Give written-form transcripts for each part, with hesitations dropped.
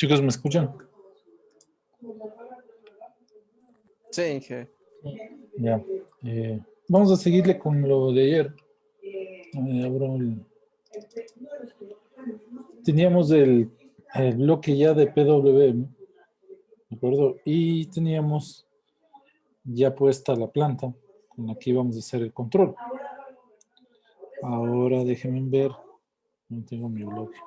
Chicos, ¿me escuchan? Sí, Inge. Ya. Vamos a seguirle con lo de ayer. Teníamos el bloque ya de PWM, ¿de acuerdo? Y teníamos ya puesta la planta con la que íbamos a hacer el control. Ahora déjenme ver. No tengo mi bloque.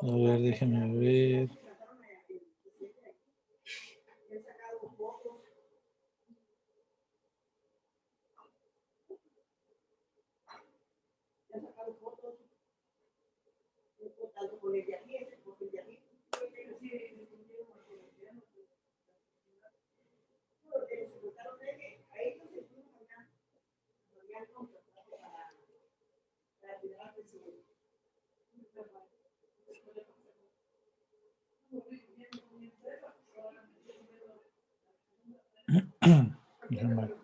A ver, déjenme ver. Déjenme ver.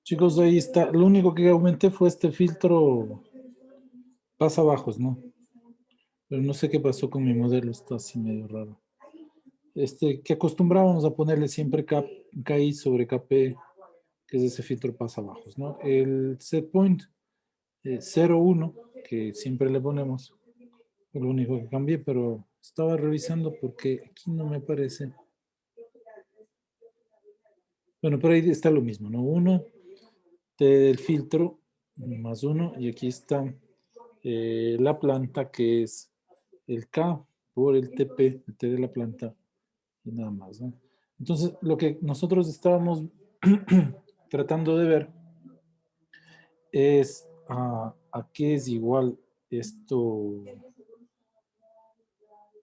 Chicos, ahí está. Lo único que aumenté fue este filtro pasabajos, ¿no? Pero no sé qué pasó con mi modelo, está así medio raro. Que acostumbrábamos a ponerle siempre KI sobre KP, que es ese filtro pasabajos, ¿no? El set point 01, que siempre le ponemos, es lo único que cambié, pero estaba revisando porque aquí no me parece. Bueno, por ahí está lo mismo, ¿no? 1 del filtro más 1 y aquí está la planta que es el K por el TP, el T de la planta y nada más, ¿no? Entonces, lo que nosotros estábamos tratando de ver es a qué es igual esto,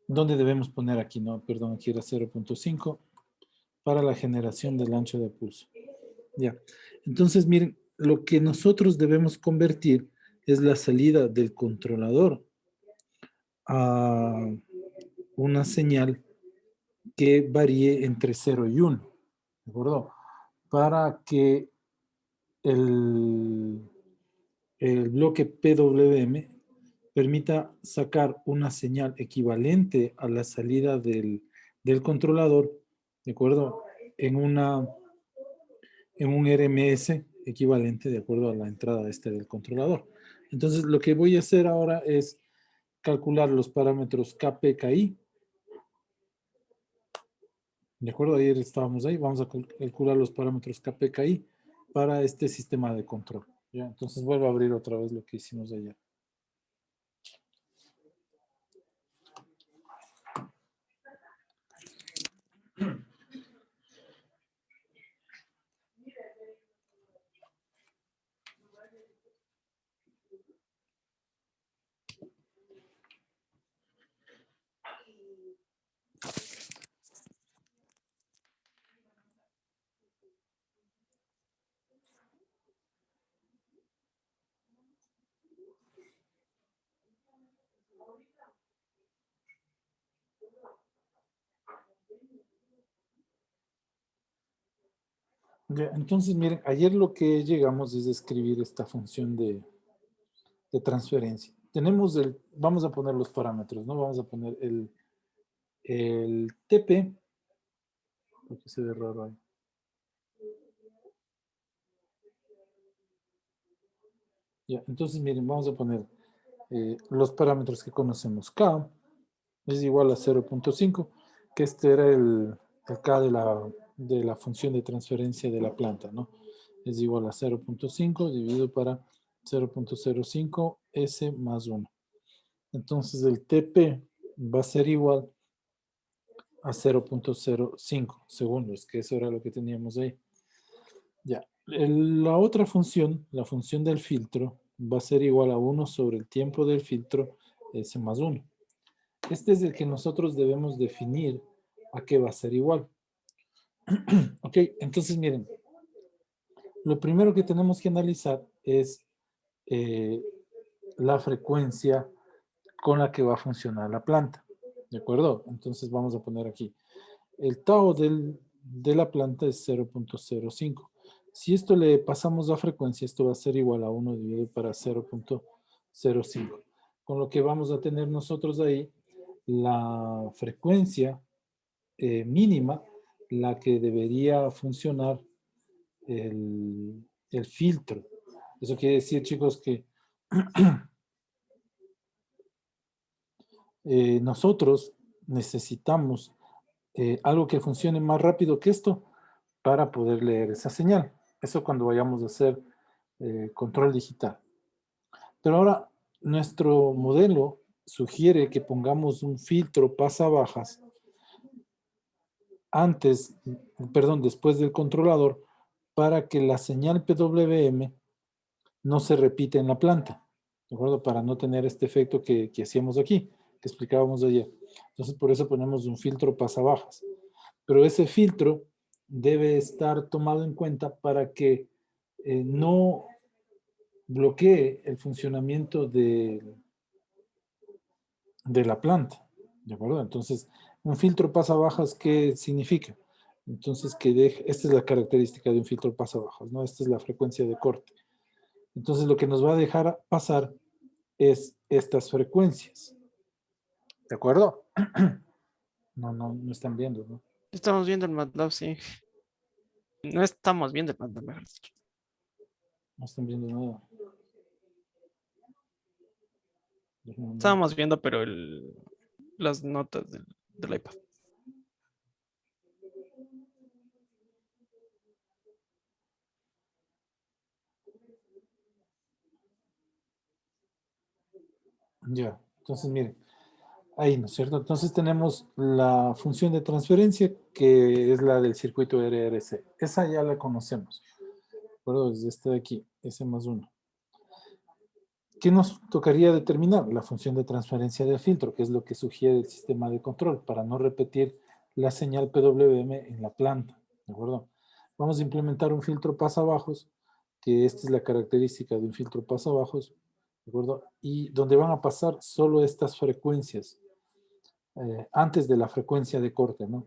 dónde debemos poner aquí, ¿no? Perdón, aquí era 0.5 para la generación del ancho de pulso. Ya. Entonces, miren, lo que nosotros debemos convertir es la salida del controlador a una señal que varíe entre 0 y 1, ¿de acuerdo? Para que el bloque PWM permita sacar una señal equivalente a la salida del controlador, ¿de acuerdo? En un RMS equivalente de acuerdo a la entrada del controlador. Entonces, lo que voy a hacer ahora es calcular los parámetros KP-KI. ¿De acuerdo? Ayer estábamos ahí. Vamos a calcular los parámetros KP-KI para este sistema de control. ¿Ya? Entonces, vuelvo a abrir otra vez lo que hicimos ayer. Ya, entonces, miren, ayer lo que llegamos es escribir esta función de transferencia. Tenemos vamos a poner los parámetros, ¿no? Vamos a poner el TP, porque se ve raro ahí. Ya, entonces, miren, vamos a poner los parámetros que conocemos. K es igual a 0.5, que este era el K de la función de transferencia de la planta, ¿no? Es igual a 0.5 dividido para 0.05 S más 1. Entonces el TP va a ser igual a 0.05 segundos, que eso era lo que teníamos ahí. Ya, la otra función, la función del filtro, va a ser igual a 1 sobre el tiempo del filtro, S más 1. Este es el que nosotros debemos definir a qué va a ser igual. Ok, entonces miren, lo primero que tenemos que analizar es la frecuencia con la que va a funcionar la planta. ¿De acuerdo? Entonces vamos a poner aquí. El tau de la planta es 0.05. Si esto le pasamos a frecuencia, esto va a ser igual a 1 dividido para 0.05. Con lo que vamos a tener nosotros ahí la frecuencia mínima, la que debería funcionar el filtro. Eso quiere decir, chicos, que nosotros necesitamos algo que funcione más rápido que esto para poder leer esa señal. Eso cuando vayamos a hacer control digital. Pero ahora, nuestro modelo sugiere que pongamos un filtro pasabajas después del controlador para que la señal PWM no se repita en la planta, ¿de acuerdo? Para no tener este efecto que hacíamos aquí, que explicábamos ayer. Entonces, por eso ponemos un filtro pasabajas. Pero ese filtro debe estar tomado en cuenta para que no bloquee el funcionamiento de la planta, ¿de acuerdo? Entonces, un filtro pasabajas, ¿qué significa? Entonces, esta es la característica de un filtro pasabajas, ¿no? Esta es la frecuencia de corte. Entonces, lo que nos va a dejar pasar es estas frecuencias, ¿de acuerdo? No están viendo, ¿no? Estamos viendo el MATLAB, sí. No estamos viendo el MATLAB, mejor dicho. No están viendo nada. Estábamos viendo, pero las notas del iPad. Ya, entonces miren, ahí, ¿no es cierto? Entonces tenemos la función de transferencia que es la del circuito RRC. Esa ya la conocemos. ¿De acuerdo? Desde este de aquí, S más 1. ¿Qué nos tocaría determinar? La función de transferencia de filtro, que es lo que sugiere el sistema de control, para no repetir la señal PWM en la planta. ¿De acuerdo? Vamos a implementar un filtro pasabajos, que esta es la característica de un filtro pasabajos, ¿de acuerdo? Y donde van a pasar solo estas frecuencias, antes de la frecuencia de corte, ¿no?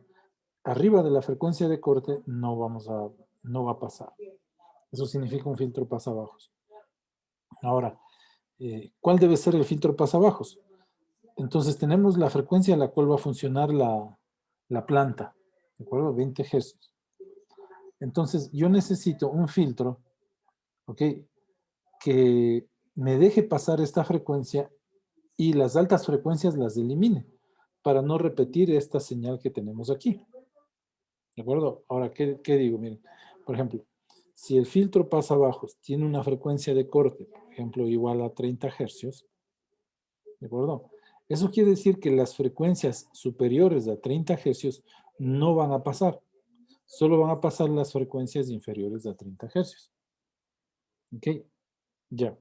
Arriba de la frecuencia de corte no va a pasar. Eso significa un filtro pasabajos. Ahora, ¿Cuál debe ser el filtro pasabajos? Entonces tenemos la frecuencia a la cual va a funcionar la planta, ¿de acuerdo? 20 Hz. Entonces yo necesito un filtro, ¿ok? Que me deje pasar esta frecuencia y las altas frecuencias las elimine para no repetir esta señal que tenemos aquí. ¿De acuerdo? Ahora, ¿qué digo? Miren, por ejemplo, si el filtro pasabajos tiene una frecuencia de corte, por ejemplo, igual a 30 Hz, ¿de acuerdo? Eso quiere decir que las frecuencias superiores a 30 Hz no van a pasar. Solo van a pasar las frecuencias inferiores a 30 Hz. ¿Ok? Ya.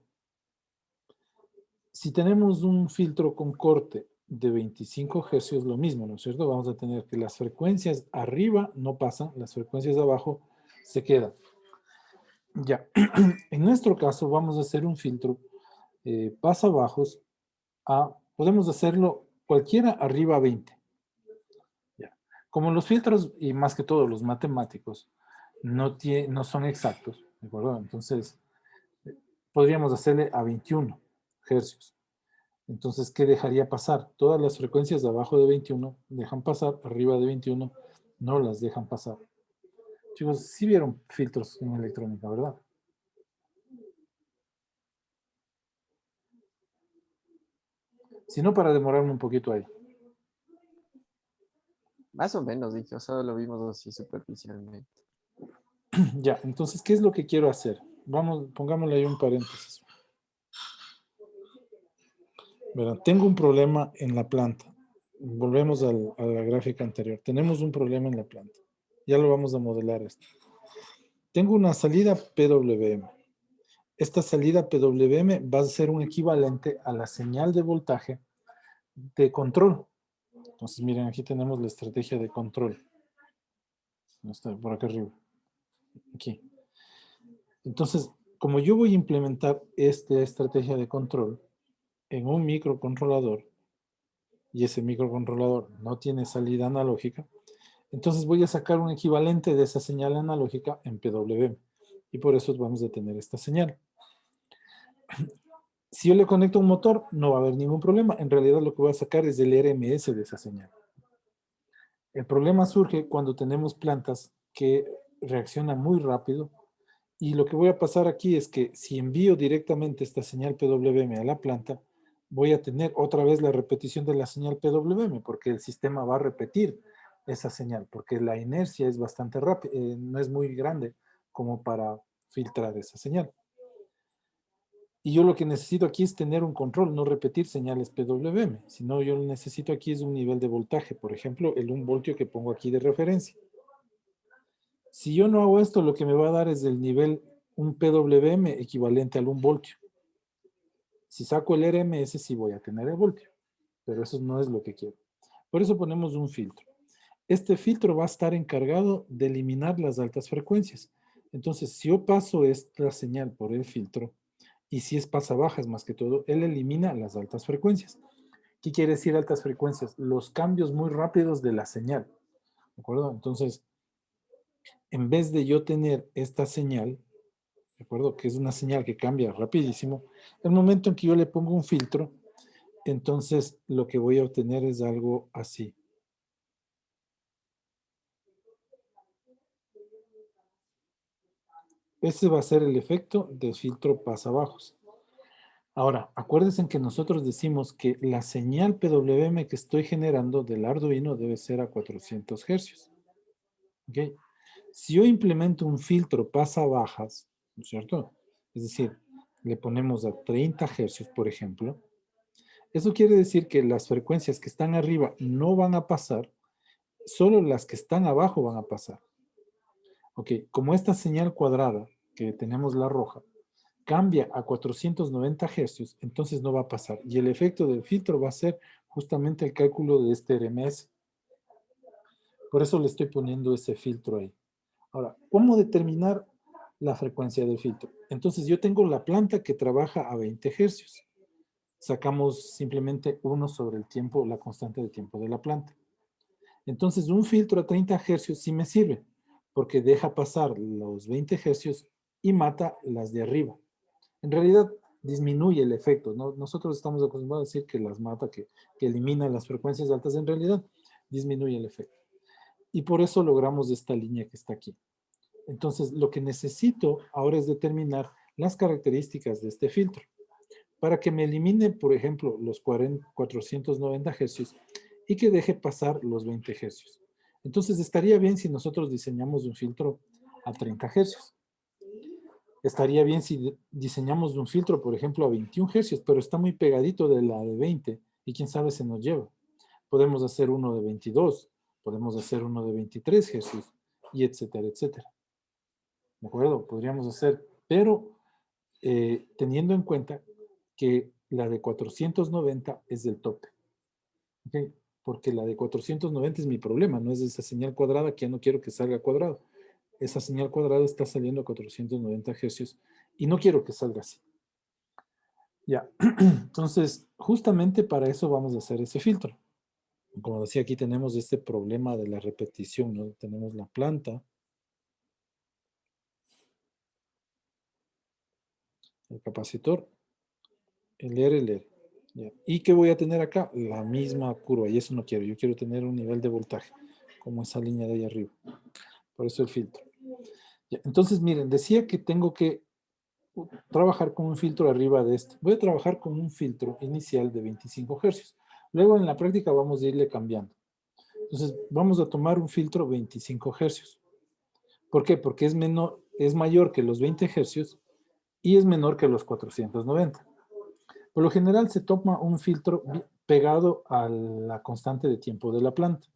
Si tenemos un filtro con corte de 25 Hz, lo mismo, ¿no es cierto? Vamos a tener que las frecuencias arriba no pasan, las frecuencias de abajo se quedan. Ya. En nuestro caso vamos a hacer un filtro pasabajos podemos hacerlo cualquiera arriba a 20. Ya. Como los filtros, y más que todo los matemáticos, no son exactos, ¿de acuerdo? Entonces, podríamos hacerle a 21 hercios. Entonces, ¿qué dejaría pasar? Todas las frecuencias de abajo de 21 dejan pasar, arriba de 21 no las dejan pasar. Chicos, sí vieron filtros en electrónica, ¿verdad? Si no, para demorarme un poquito ahí. Más o menos, dije, o sea, lo vimos así superficialmente. Ya, entonces, ¿qué es lo que quiero hacer? Vamos, pongámosle ahí un paréntesis. Verán, tengo un problema en la planta. Volvemos a la gráfica anterior. Tenemos un problema en la planta. Ya lo vamos a modelar esto. Tengo una salida PWM. Esta salida PWM va a ser un equivalente a la señal de voltaje de control. Entonces, miren, aquí tenemos la estrategia de control. No está por acá arriba. Aquí. Entonces, como yo voy a implementar esta estrategia de control en un microcontrolador, y ese microcontrolador no tiene salida analógica, entonces voy a sacar un equivalente de esa señal analógica en PWM. Y por eso vamos a tener esta señal. Si yo le conecto un motor, no va a haber ningún problema. En realidad lo que voy a sacar es el RMS de esa señal. El problema surge cuando tenemos plantas que reaccionan muy rápido. Y lo que voy a pasar aquí es que si envío directamente esta señal PWM a la planta, voy a tener otra vez la repetición de la señal PWM, porque el sistema va a repetir esa señal, porque la inercia es bastante rápida, no es muy grande como para filtrar esa señal. Y yo lo que necesito aquí es tener un control, no repetir señales PWM, sino yo lo necesito aquí es un nivel de voltaje, por ejemplo, el 1 voltio que pongo aquí de referencia. Si yo no hago esto, lo que me va a dar es el nivel, un PWM equivalente al 1 voltio. Si saco el RMS, sí voy a tener el voltio, pero eso no es lo que quiero. Por eso ponemos un filtro. Este filtro va a estar encargado de eliminar las altas frecuencias. Entonces, si yo paso esta señal por el filtro, y si es pasabajas más que todo, él elimina las altas frecuencias. ¿Qué quiere decir altas frecuencias? Los cambios muy rápidos de la señal. ¿De acuerdo? Entonces, en vez de yo tener esta señal, ¿de acuerdo? Que es una señal que cambia rapidísimo, el momento en que yo le pongo un filtro, entonces lo que voy a obtener es algo así. Ese va a ser el efecto del filtro pasabajos. Ahora, acuérdense que nosotros decimos que la señal PWM que estoy generando del Arduino debe ser a 400 Hz. ¿Ok? Si yo implemento un filtro pasabajas, ¿no es cierto? Es decir, le ponemos a 30 Hz, por ejemplo. Eso quiere decir que las frecuencias que están arriba no van a pasar, solo las que están abajo van a pasar. Ok, como esta señal cuadrada, que tenemos la roja, cambia a 490 Hz, entonces no va a pasar. Y el efecto del filtro va a ser justamente el cálculo de este RMS. Por eso le estoy poniendo ese filtro ahí. Ahora, ¿cómo determinar la frecuencia del filtro? Entonces yo tengo la planta que trabaja a 20 Hz. Sacamos simplemente 1 sobre el tiempo, la constante de tiempo de la planta. Entonces un filtro a 30 Hz sí me sirve, porque deja pasar los 20 Hz y mata las de arriba. En realidad, disminuye el efecto, ¿no? Nosotros estamos acostumbrados a decir que las mata, que elimina las frecuencias altas, en realidad disminuye el efecto. Y por eso logramos esta línea que está aquí. Entonces, lo que necesito ahora es determinar las características de este filtro para que me elimine, por ejemplo, los 490 Hz y que deje pasar los 20 Hz. Entonces, estaría bien si nosotros diseñamos un filtro a 30 Hz. Estaría bien si diseñamos un filtro, por ejemplo, a 21 Hz, pero está muy pegadito de la de 20 y quién sabe se nos lleva. Podemos hacer uno de 22, podemos hacer uno de 23 Hz y etcétera, etcétera. ¿De acuerdo? Podríamos hacer, pero teniendo en cuenta que la de 490 es del tope. ¿Okay? Porque la de 490 es mi problema, no es esa señal cuadrada que ya no quiero que salga cuadrado. Esa señal cuadrada está saliendo a 490 Hz y no quiero que salga así. Ya, entonces, justamente para eso vamos a hacer ese filtro. Como decía, aquí tenemos este problema de la repetición, ¿no? Tenemos la planta, el capacitor, el R, el R. ¿Ya? ¿Y qué voy a tener acá? La misma curva, y eso no quiero. Yo quiero tener un nivel de voltaje, como esa línea de ahí arriba. Por eso el filtro. ¿Ya? Entonces, miren, decía que tengo que trabajar con un filtro arriba de este. Voy a trabajar con un filtro inicial de 25 Hz. Luego en la práctica vamos a irle cambiando. Entonces, vamos a tomar un filtro 25 Hz. ¿Por qué? Porque es menor, es mayor que los 20 Hz y es menor que los 490. Por lo general se toma un filtro pegado a la constante de tiempo de la planta.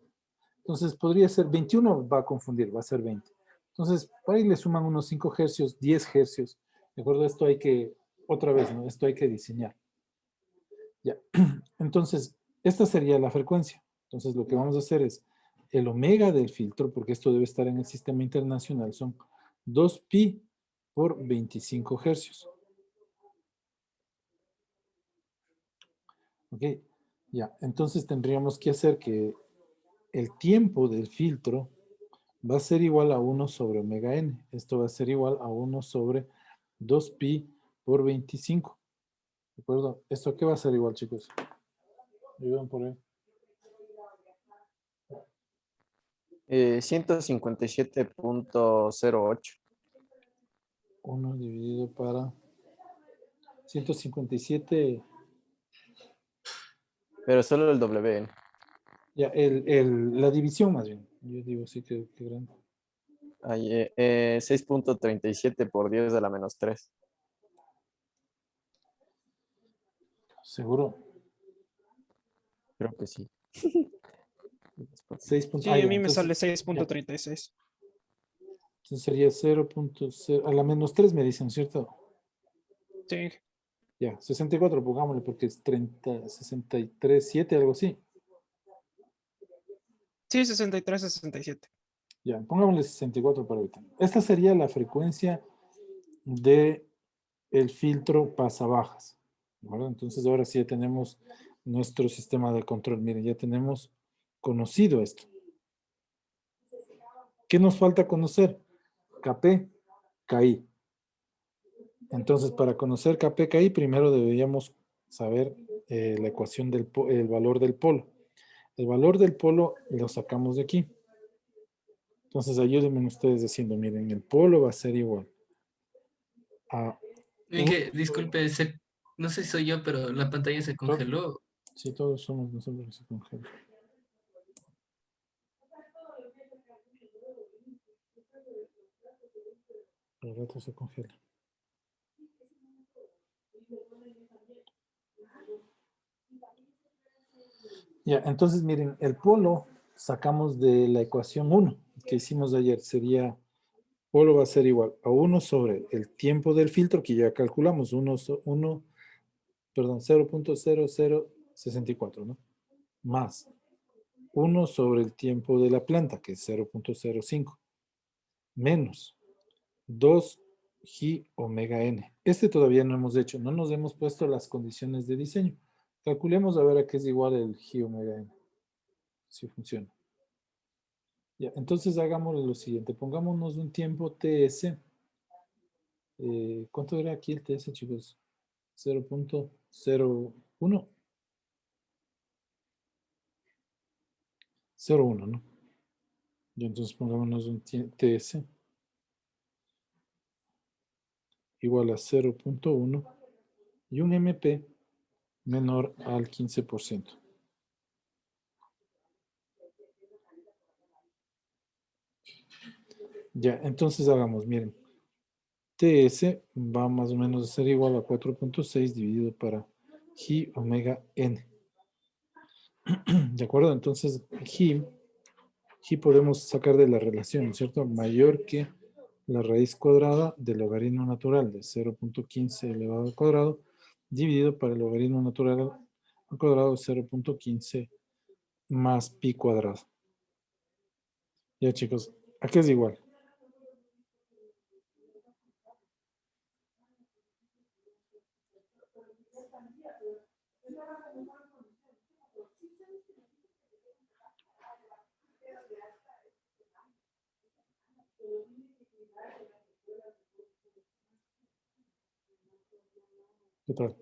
Entonces podría ser 21, va a confundir, va a ser 20. Entonces, por ahí le suman unos 5 hercios, 10 hercios. ¿De acuerdo? Esto hay que, otra vez, ¿no? Esto hay que diseñar. Ya. Entonces, esta sería la frecuencia. Entonces, lo que vamos a hacer es el omega del filtro, porque esto debe estar en el sistema internacional, son 2pi por 25 hercios. ¿Ok? Ya, entonces tendríamos que hacer que el tiempo del filtro va a ser igual a 1 sobre omega n. Esto va a ser igual a 1 sobre 2pi por 25. ¿De acuerdo? ¿Esto qué va a ser igual, chicos? Ayudan por ahí. 157.08. 1 dividido para 157. Pero solo el W. Ya, la división más bien. Yo digo, sí, que grande. 6.37 por 10 a la menos 3. ¿Seguro? Creo que sí. 6. Sí, a Ya, mí me sale entonces, ya. 6.36. Entonces sería 0.0, a la menos 3 me dicen, ¿cierto? Sí, Ya, 64, pongámosle, porque es 30, 63, 7, algo así. sí, 63, 67. Ya, pongámosle 64 para ahorita. Esta sería la frecuencia de el filtro pasabajas. ¿Vale? Entonces ahora sí ya tenemos nuestro sistema de control. Miren, ya tenemos conocido esto. ¿Qué nos falta conocer? KP, KI. Entonces, para conocer KP, KI, primero deberíamos saber la ecuación del el valor del polo. El valor del polo lo sacamos de aquí. Entonces, ayúdenme ustedes diciendo, miren, el polo va a ser igual a... Miguel, disculpe, no sé si soy yo, pero la pantalla se ¿no? congeló. Sí, todos somos nosotros que se congela. El rato se congela. Ya, entonces miren, el polo sacamos de la ecuación 1 que hicimos ayer. Sería, polo va a ser igual a 1 sobre el tiempo del filtro, que ya calculamos, 0.0064, ¿no? Más 1 sobre el tiempo de la planta, que es 0.05, menos 2 G omega n. Este todavía no hemos hecho, no nos hemos puesto las condiciones de diseño. Calculemos a ver a qué es igual el G omega n, si funciona. Ya, entonces hagamos lo siguiente, pongámonos un tiempo TS. ¿Cuánto era aquí el TS, chicos? 0.01. 0.1, ¿no? Y entonces pongámonos un TS igual a 0.1 y un MP menor al 15%. Ya, entonces hagamos, miren. TS va más o menos a ser igual a 4.6 dividido para G omega N. ¿De acuerdo? Entonces, G podemos sacar de la relación, ¿cierto? Mayor que la raíz cuadrada del logaritmo natural de 0.15 elevado al cuadrado dividido para el logaritmo natural al cuadrado de 0.15 más pi cuadrado. Ya, chicos, aquí es igual. ¿Qué tal?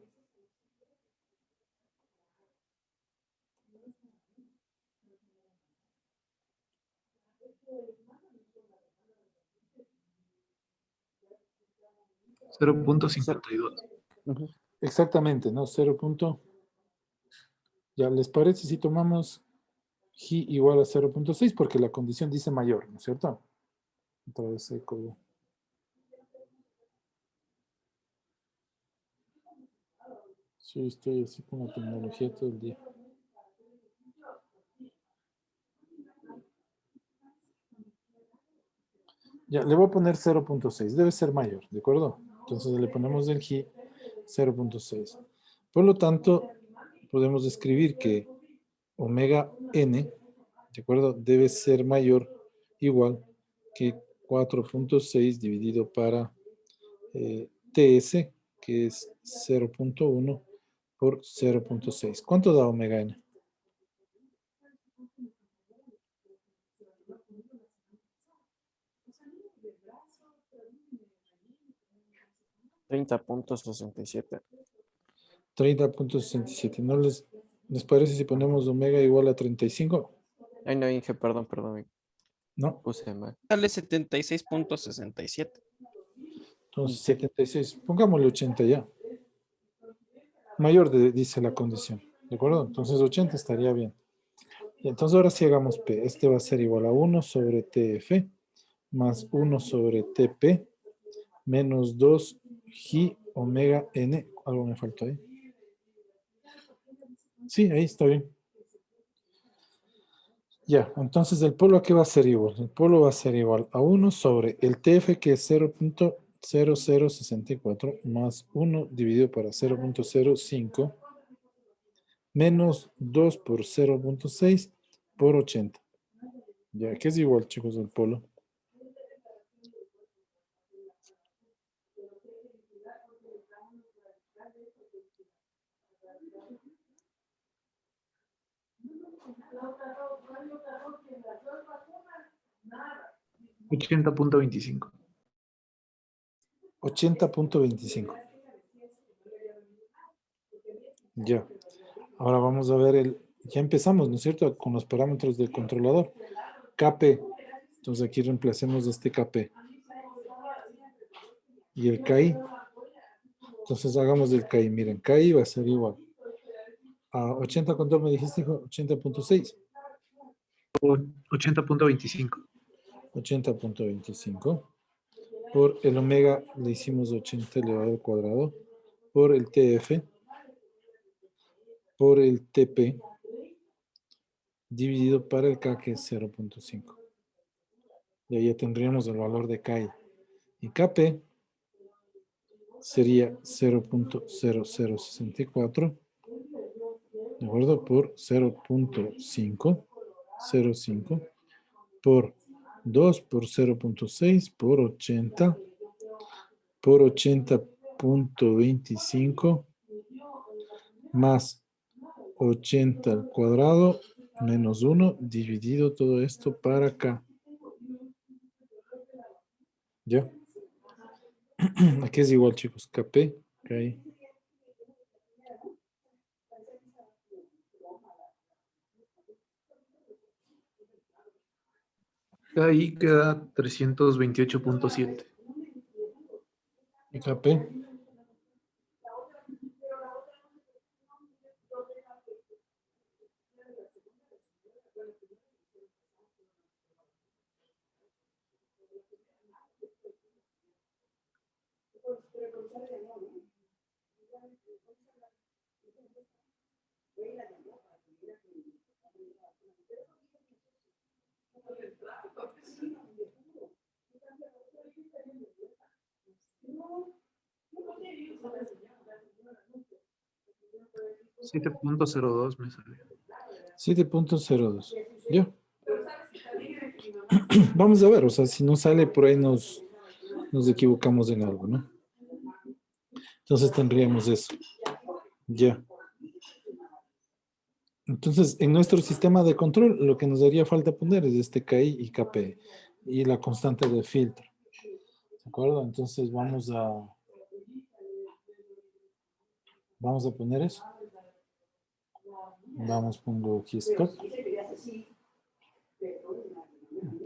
Ujú. Exactamente, ¿no? 0. Ya, ¿les parece si tomamos G igual a 0.6? Porque la condición dice mayor, ¿no es cierto? Otra vez eco. Sí, estoy así con la tecnología todo el día. Ya, le voy a poner 0.6. Debe ser mayor, ¿de acuerdo? Entonces le ponemos el G 0.6. Por lo tanto, podemos escribir que omega n, ¿de acuerdo? Debe ser mayor, igual que 4.6 dividido para TS, que es 0.1 por 0.6. ¿Cuánto da omega n? 30.67. 30.67. ¿No les parece si ponemos omega igual a 35? Ay, no, Inge, perdón, me No. puse mal. Sale 76.67. Entonces 76. Pongámosle 80 ya. Mayor dice la condición. ¿De acuerdo? Entonces 80 estaría bien. Y entonces ahora sí hagamos P. Este va a ser igual a 1 sobre TF más 1 sobre TP menos 2 G omega N. Algo me faltó ahí. Sí, ahí está bien. Ya, entonces el polo aquí va a ser igual. El polo va a ser igual a 1 sobre el TF, que es 0.0064 más 1 dividido para 0.05 menos 2 por 0.6 por 80. Ya, que es igual, chicos, el polo. $80.25. 80.25. Ya. Ahora vamos a ver ya empezamos, ¿no es cierto? Con los parámetros del controlador. KP. Entonces aquí reemplacemos este KP. Y el KI. Entonces hagamos el KI. Miren, KI va a ser igual a 80, ¿cuánto me dijiste, hijo? 80.6. 80.25. 80.25. Por el omega le hicimos 80 elevado al cuadrado. Por el TF. Por el TP. Dividido para el K, que es 0.5. Y ahí ya tendríamos el valor de KI. Y KP sería 0.0064, ¿de acuerdo? Por 0.505 por 2 por 0.6 por 80 por 80.25 más 80 al cuadrado menos 1 dividido todo esto para acá. ¿Ya? Aquí es igual, chicos. KP, KI. KI queda 328.7. ¿Y KP? $7.02 me salió. 7.02. Ya. Vamos a ver, o sea, si no sale por ahí nos equivocamos en algo, ¿no? Entonces tendríamos eso. Ya. Entonces, en nuestro sistema de control, lo que nos haría falta poner es este KI y KP y la constante de filtro. ¿De acuerdo? Entonces vamos a poner eso. Pongo aquí stop.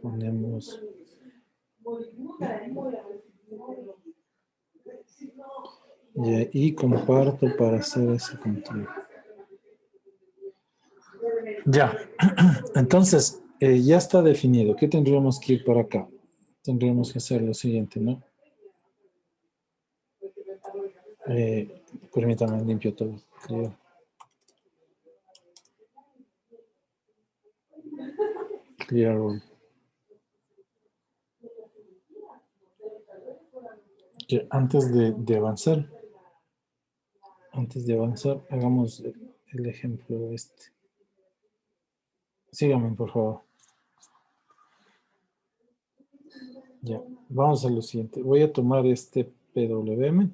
Ponemos y comparto para hacer ese control. Ya. Entonces, ya está definido. ¿Qué tendríamos que ir para acá? Tendríamos que hacer lo siguiente, ¿no? Permítame, limpio todo. Clear all. Que antes de avanzar, hagamos el ejemplo este. Síganme, por favor. Ya, vamos a lo siguiente. Voy a tomar este PWM.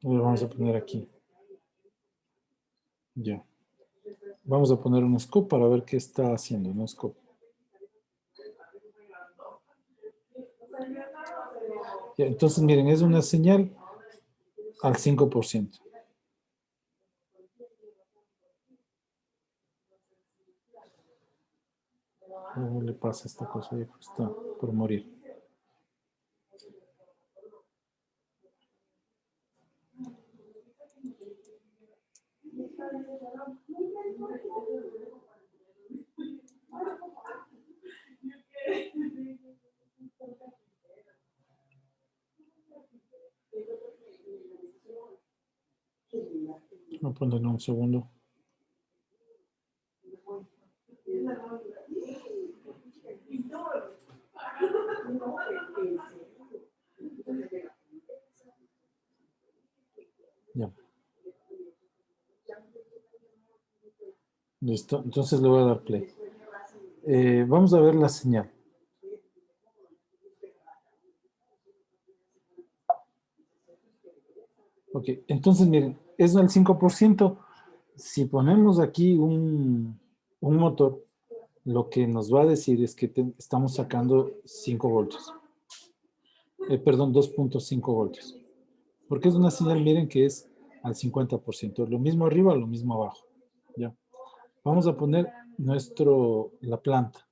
Y lo vamos a poner aquí. Ya. Vamos a poner un scope para ver qué está haciendo, ¿no? Scope. Ya, entonces, miren, es una señal al 5%. ¿Cómo le pasa a esta cosa? Ya está por morir. Voy a ponerle un segundo. Ya. Listo, entonces le voy a dar play. Vamos a ver la señal. Ok, entonces miren, es al 5%. Si ponemos aquí un motor, lo que nos va a decir es que estamos sacando 5 voltios. Perdón, 2.5 voltios. Porque es una señal, miren, que es al 50%. Lo mismo arriba, lo mismo abajo. ¿Ya? Vamos a poner la planta.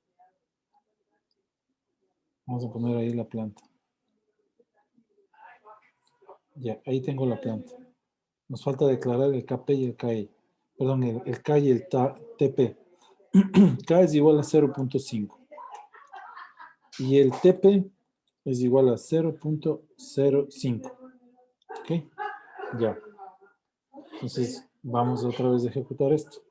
Vamos a poner ahí la planta. Ya, ahí tengo la planta. Nos falta declarar el KP y el KI. Perdón, el K y el TP. K es igual a 0.5. Y el TP es igual a 0.05. ¿Ok? Ya. Entonces, vamos otra vez a ejecutar esto.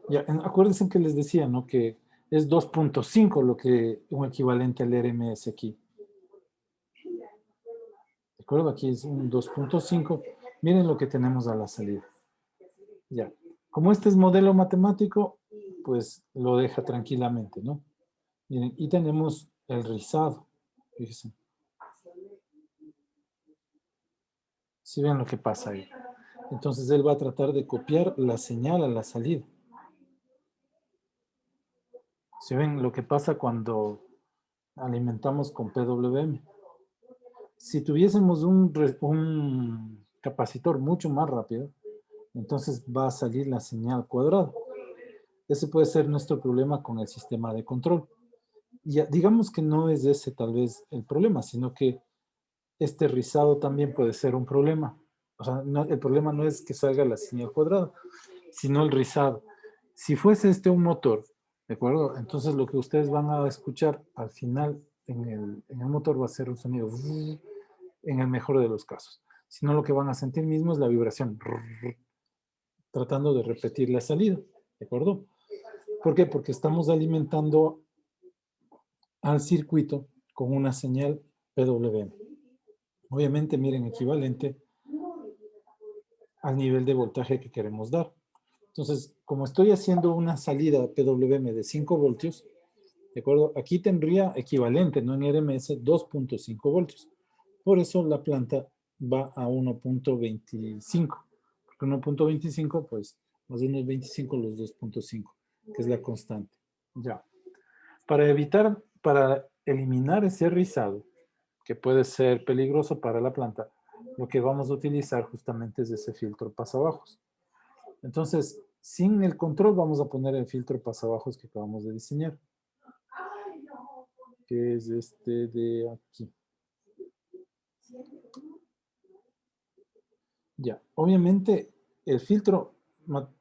Ya, acuérdense que les decía, ¿no? Que es 2.5 lo que un equivalente al RMS aquí. ¿De acuerdo? Aquí es un 2.5. Miren lo que tenemos a la salida. Ya. Como este es modelo matemático, pues lo deja tranquilamente, ¿no? Miren, y tenemos el rizado. Fíjense. ¿Sí ven lo que pasa ahí? Entonces él va a tratar de copiar la señal a la salida. ¿Sí ven lo que pasa cuando alimentamos con PWM. Si tuviésemos un capacitor mucho más rápido, entonces va a salir la señal cuadrada. Ese puede ser nuestro problema con el sistema de control. Y digamos que no es ese tal vez el problema, sino que este rizado también puede ser un problema. O sea, el problema no es que salga la señal cuadrada, sino el rizado. Si fuese este un motor, ¿de acuerdo? Entonces lo que ustedes van a escuchar al final en el motor va a ser un sonido en el mejor de los casos. Si no, lo que van a sentir mismo es la vibración, tratando de repetir la salida, ¿de acuerdo? ¿Por qué? Porque estamos alimentando al circuito con una señal PWM. Obviamente, miren, equivalente al nivel de voltaje que queremos dar. Entonces, como estoy haciendo una salida PWM de 5 voltios, ¿de acuerdo? Aquí tendría equivalente, no en RMS, 2.5 voltios. Por eso la planta va a 1.25. Porque 1.25, pues, más de unos 25 los 2.5, que es la constante. Ya. Para eliminar ese rizado, que puede ser peligroso para la planta, lo que vamos a utilizar justamente es ese filtro pasabajos. Entonces, sin el control vamos a poner el filtro pasabajos que acabamos de diseñar, que es este de aquí. Ya, obviamente el filtro,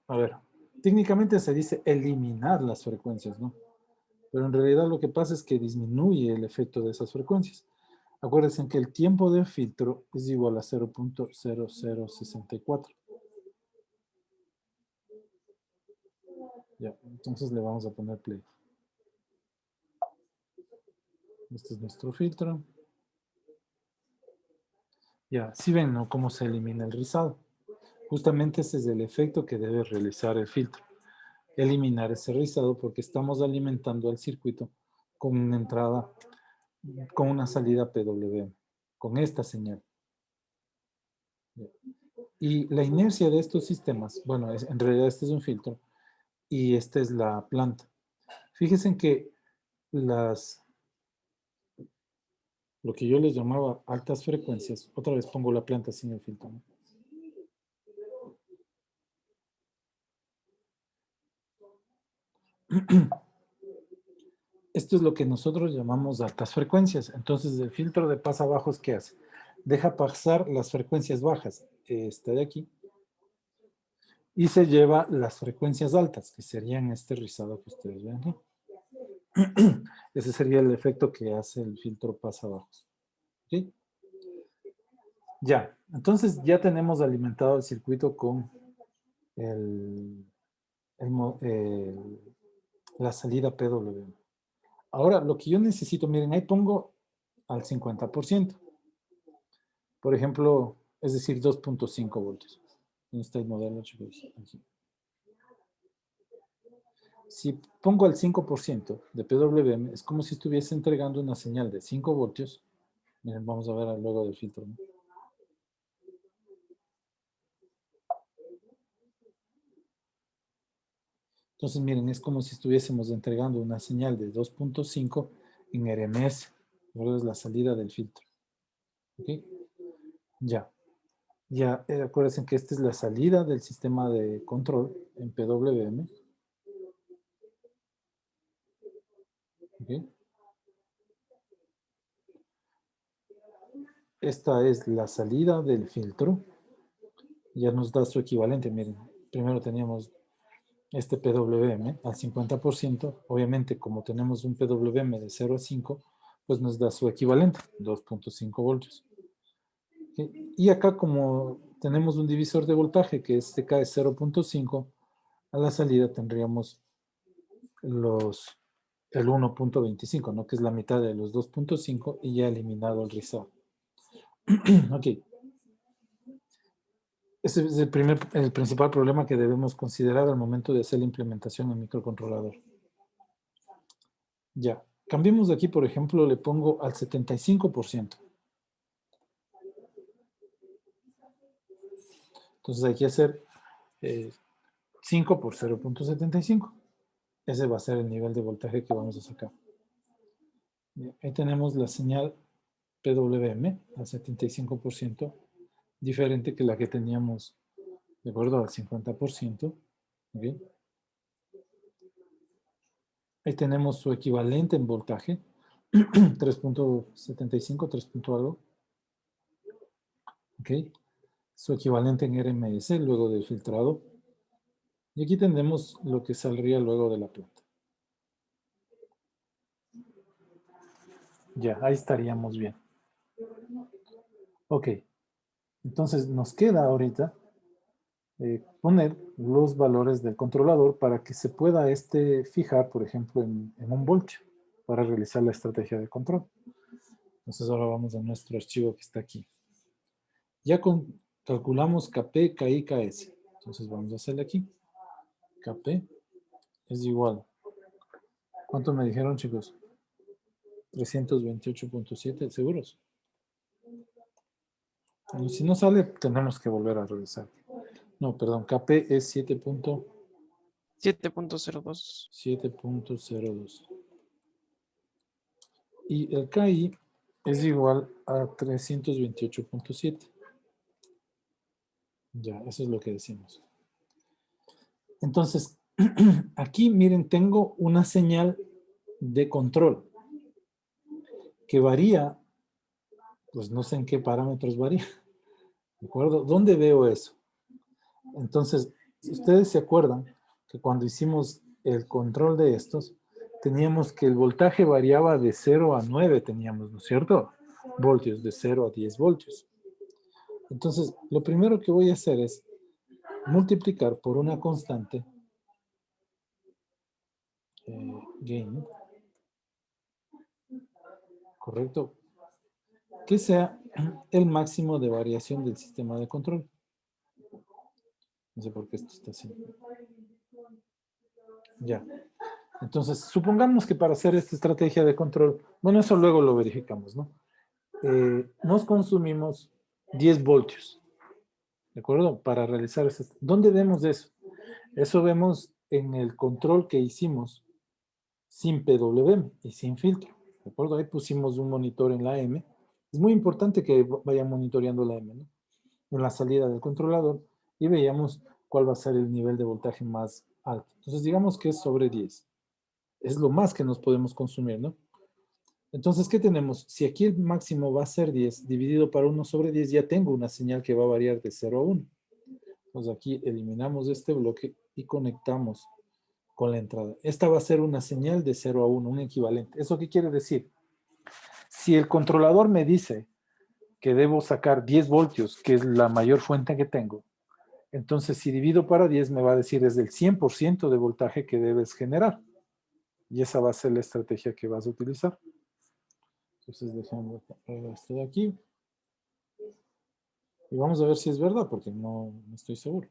a ver, técnicamente se dice eliminar las frecuencias, ¿no? Pero en realidad lo que pasa es que disminuye el efecto de esas frecuencias. Acuérdense que el tiempo del filtro es igual a 0.0064. Ya, entonces le vamos a poner play. Este es nuestro filtro. Ya, si ven, ¿no? Cómo se elimina el rizado. Justamente ese es el efecto que debe realizar el filtro. Eliminar ese rizado porque estamos alimentando al circuito con una entrada, con una salida PWM, con esta señal. Y la inercia de estos sistemas, bueno, en realidad este es un filtro y esta es la planta. Fíjense que lo que yo les llamaba altas frecuencias, otra vez pongo la planta sin el filtro, ¿no? Esto es lo que nosotros llamamos altas frecuencias. Entonces, el filtro de pasabajos, ¿qué hace? Deja pasar las frecuencias bajas, esta de aquí, y se lleva las frecuencias altas, que serían este rizado que ustedes ven aquí. Ese sería el efecto que hace el filtro pasabajos. ¿Sí? Ya, entonces ya tenemos alimentado el circuito con la salida PWM. Ahora, lo que yo necesito, miren, ahí pongo al 50%. Por ejemplo, es decir, 2.5 voltios. ¿Dónde está el modelo, chicos? Aquí. Si pongo al 5% de PWM, es como si estuviese entregando una señal de 5 voltios. Miren, vamos a ver luego del filtro, ¿no? Entonces, miren, es como si estuviésemos entregando una señal de 2.5 en RMS. Luego es la salida del filtro. ¿Ok? Ya. Ya, acuérdense que esta es la salida del sistema de control en PWM. ¿Ok? Esta es la salida del filtro. Ya nos da su equivalente. Miren, primero teníamos este PWM al 50%. Obviamente, como tenemos un PWM de 0 a 5, pues nos da su equivalente, 2.5 voltios. Y acá, como tenemos un divisor de voltaje que este cae 0.5, a la salida tendríamos el 1.25, ¿no? Que es la mitad de los 2.5 y ya eliminado el rizado. Ok. Ese es el principal problema que debemos considerar al momento de hacer la implementación en microcontrolador. Ya. Cambiemos de aquí, por ejemplo, le pongo al 75%. Entonces hay que hacer 5 por 0.75. Ese va a ser el nivel de voltaje que vamos a sacar. Ahí tenemos la señal PWM al 75%, diferente que la que teníamos, de acuerdo, al 50%. ¿Ok? Ahí tenemos su equivalente en voltaje, 3.75, 3 punto algo. ¿Ok? Su equivalente en RMS luego del filtrado. Y aquí tendremos lo que saldría luego de la planta. Ya, ahí estaríamos bien. Ok, entonces nos queda ahorita poner los valores del controlador para que se pueda fijar, por ejemplo, en un voltio para realizar la estrategia de control. Entonces ahora vamos a nuestro archivo que está aquí. Ya calculamos KP, KI, KS. Entonces vamos a hacerle aquí. KP es igual. ¿Cuánto me dijeron, chicos? 328.7, ¿seguros? Y si no sale, tenemos que volver a revisar. No, perdón, KP es 7.02. 7.02. Y el KI es igual a 328.7. Ya, eso es lo que decimos. Entonces, aquí miren, tengo una señal de control que varía, pues no sé en qué parámetros varía. ¿De acuerdo? ¿Dónde veo eso? Entonces, si ustedes se acuerdan que cuando hicimos el control de estos, teníamos que el voltaje variaba de 0 a 9, teníamos, ¿no es cierto? Voltios, de 0 a 10 voltios. Entonces, lo primero que voy a hacer es multiplicar por una constante, gain, ¿correcto? Que sea el máximo de variación del sistema de control. No sé por qué esto está así. Ya. Entonces, supongamos que para hacer esta estrategia de control, bueno, eso luego lo verificamos, ¿no? Nos consumimos 10 voltios, ¿de acuerdo? Para realizar eso. ¿Dónde vemos eso? Eso vemos en el control que hicimos sin PWM y sin filtro, ¿de acuerdo? Ahí pusimos un monitor en la M. Es muy importante que vayan monitoreando la M, ¿no? En la salida del controlador y veamos cuál va a ser el nivel de voltaje más alto. Entonces, digamos que es sobre 10. Es lo más que nos podemos consumir, ¿no? Entonces, ¿qué tenemos? Si aquí el máximo va a ser 10, dividido para 1 sobre 10, ya tengo una señal que va a variar de 0 a 1. Entonces, aquí eliminamos este bloque y conectamos con la entrada. Esta va a ser una señal de 0 a 1, un equivalente. ¿Eso qué quiere decir? Si el controlador me dice que debo sacar 10 voltios, que es la mayor fuente que tengo, entonces si divido para 10 me va a decir es del 100% de voltaje que debes generar. Y esa va a ser la estrategia que vas a utilizar. Entonces dejamos esto de aquí. Y vamos a ver si es verdad, porque no estoy seguro.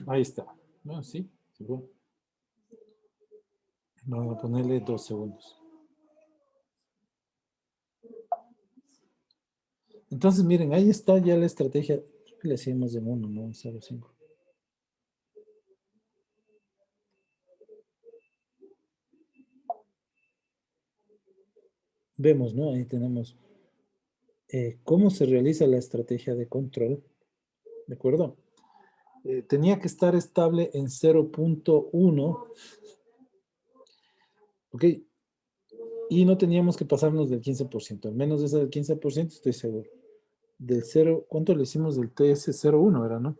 Ahí está. Bueno, sí, seguro. Vamos a ponerle 2 segundos. Entonces, miren, ahí está ya la estrategia. Creo que le hacíamos en 1, no en 0.5. Vemos, ¿no? Ahí tenemos cómo se realiza la estrategia de control. ¿De acuerdo? Tenía que estar estable en 0.1. ¿Ok? Y no teníamos que pasarnos del 15%. Al menos esa del 15% estoy seguro. Del 0, ¿cuánto le hicimos del TS01 era, no?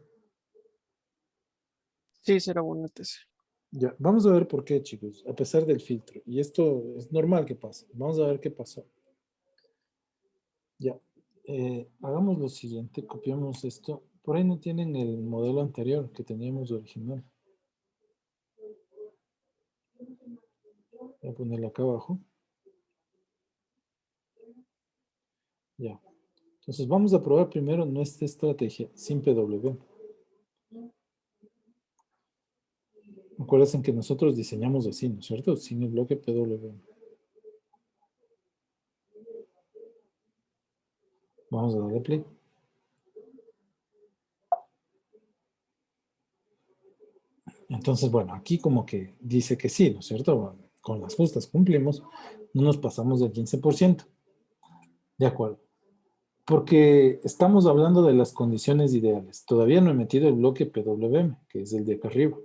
Sí, 0.1 TC. Ya, vamos a ver por qué, chicos, a pesar del filtro. Y esto es normal que pase. Vamos a ver qué pasó. Ya, hagamos lo siguiente, copiamos esto. Por ahí no tienen el modelo anterior que teníamos original. Voy a ponerlo acá abajo. Ya. Entonces vamos a probar primero nuestra estrategia sin PW. Acuérdense que nosotros diseñamos así, ¿no es cierto? Sin el bloque PW. Vamos a darle play. Entonces, bueno, aquí como que dice que sí, ¿no es cierto? Con las justas cumplimos, no nos pasamos del 15%. De acuerdo. Porque estamos hablando de las condiciones ideales. Todavía no he metido el bloque PWM, que es el de acá arriba.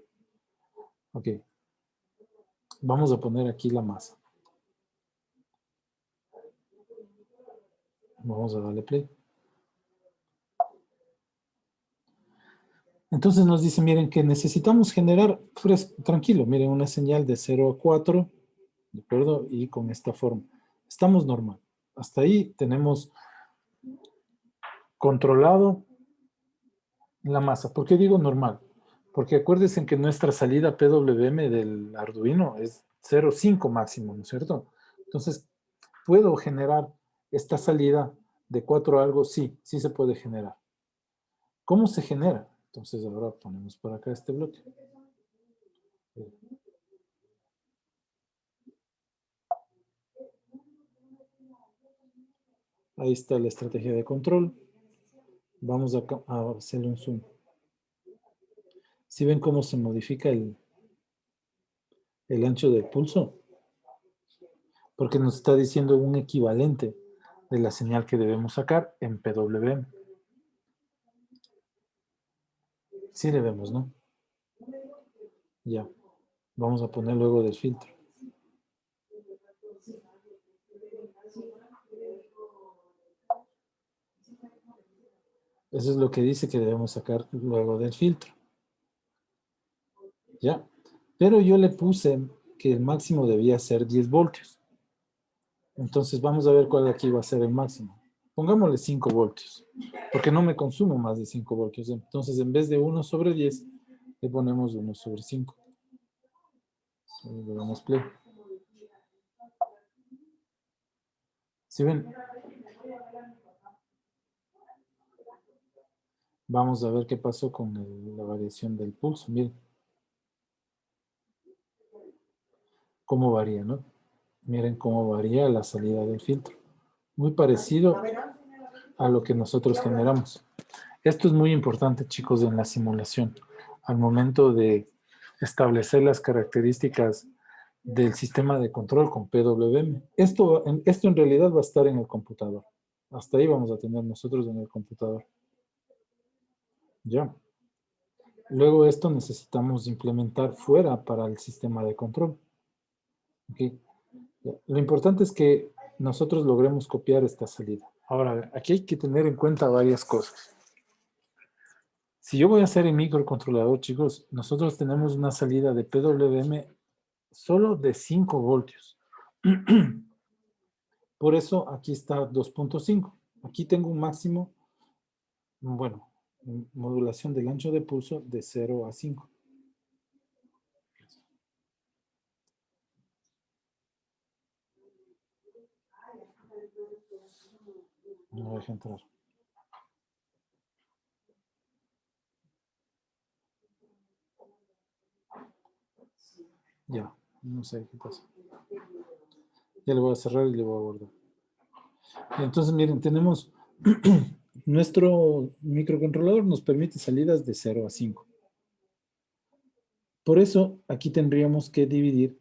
Ok. Vamos a poner aquí la masa. Vamos a darle play. Entonces nos dice, miren, que necesitamos generar, tranquilo, miren, una señal de 0 a 4, ¿de acuerdo? Y con esta forma. Estamos normal. Hasta ahí tenemos controlado la masa. ¿Por qué digo normal? Porque acuérdense que nuestra salida PWM del Arduino es 0,5 máximo, ¿no es cierto? Entonces, ¿puedo generar esta salida de 4 algo? Sí, sí se puede generar. ¿Cómo se genera? Entonces, ahora ponemos por acá este bloque. Ahí está la estrategia de control. Vamos a hacerle un zoom. ¿Sí ven cómo se modifica el ancho del pulso? Porque nos está diciendo un equivalente de la señal que debemos sacar en PWM. Sí le vemos, ¿no? Ya. Vamos a poner luego del filtro. Eso es lo que dice que debemos sacar luego del filtro. ¿Ya? Pero yo le puse que el máximo debía ser 10 voltios. Entonces vamos a ver cuál de aquí va a ser el máximo. Pongámosle 5 voltios, porque no me consumo más de 5 voltios. Entonces en vez de 1/10, le ponemos 1/5. Le damos play. ¿Sí ven? Vamos a ver qué pasó con la variación del pulso. Miren. Cómo varía, ¿no? Miren cómo varía la salida del filtro. Muy parecido a lo que nosotros generamos. Esto es muy importante, chicos, en la simulación. Al momento de establecer las características del sistema de control con PWM. Esto en realidad va a estar en el computador. Hasta ahí vamos a tener nosotros en el computador. Ya. Luego esto necesitamos implementar fuera para el sistema de control. ¿Okay? Lo importante es que nosotros logremos copiar esta salida. Ahora, aquí hay que tener en cuenta varias cosas. Si yo voy a hacer el microcontrolador, chicos, nosotros tenemos una salida de PWM solo de 5 voltios. Por eso aquí está 2.5. Aquí tengo un máximo, bueno, modulación del ancho de pulso de 0 a 5. No me deja entrar. Ya, no sé qué pasa. Ya le voy a cerrar y le voy a guardar. Entonces, miren, tenemos nuestro microcontrolador nos permite salidas de 0 a 5. Por eso, aquí tendríamos que dividir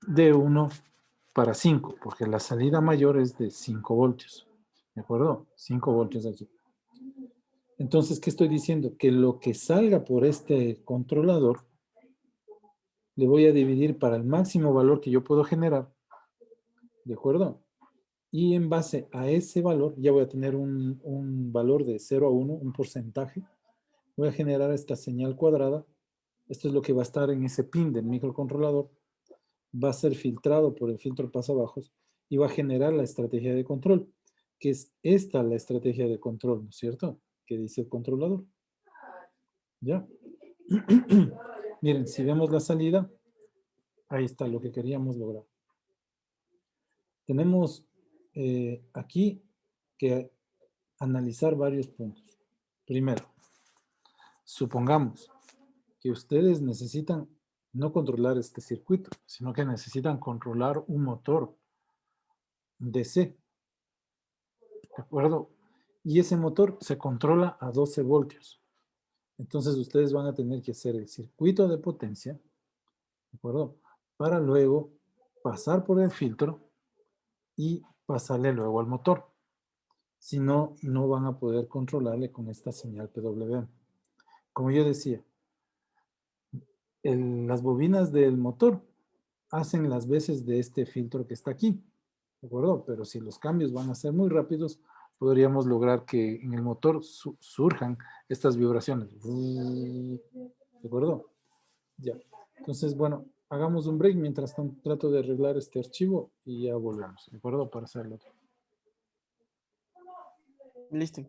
de 1 para 5, porque la salida mayor es de 5 voltios. ¿De acuerdo? 5 voltios aquí. Entonces, ¿qué estoy diciendo? Que lo que salga por este controlador, le voy a dividir para el máximo valor que yo puedo generar. ¿De acuerdo? Y en base a ese valor, ya voy a tener un valor de 0 a 1, un porcentaje. Voy a generar esta señal cuadrada. Esto es lo que va a estar en ese pin del microcontrolador. Va a ser filtrado por el filtro pasabajos y va a generar la estrategia de control, que es esta la estrategia de control, ¿no es cierto? Que dice el controlador. ¿Ya? Miren, si vemos la salida, ahí está lo que queríamos lograr. Tenemos aquí que analizar varios puntos. Primero, supongamos que ustedes necesitan no controlar este circuito, sino que necesitan controlar un motor DC. ¿De acuerdo? Y ese motor se controla a 12 voltios. Entonces ustedes van a tener que hacer el circuito de potencia, ¿de acuerdo? Para luego pasar por el filtro y pasarle luego al motor. Si no, no van a poder controlarle con esta señal PWM. Como yo decía, las bobinas del motor hacen las veces de este filtro que está aquí, ¿de acuerdo? Pero si los cambios van a ser muy rápidos, podríamos lograr que en el motor surjan estas vibraciones. ¿De acuerdo? Ya. Entonces, bueno, hagamos un break mientras tanto trato de arreglar este archivo y ya volvemos, ¿de acuerdo? Para hacerlo. Listo.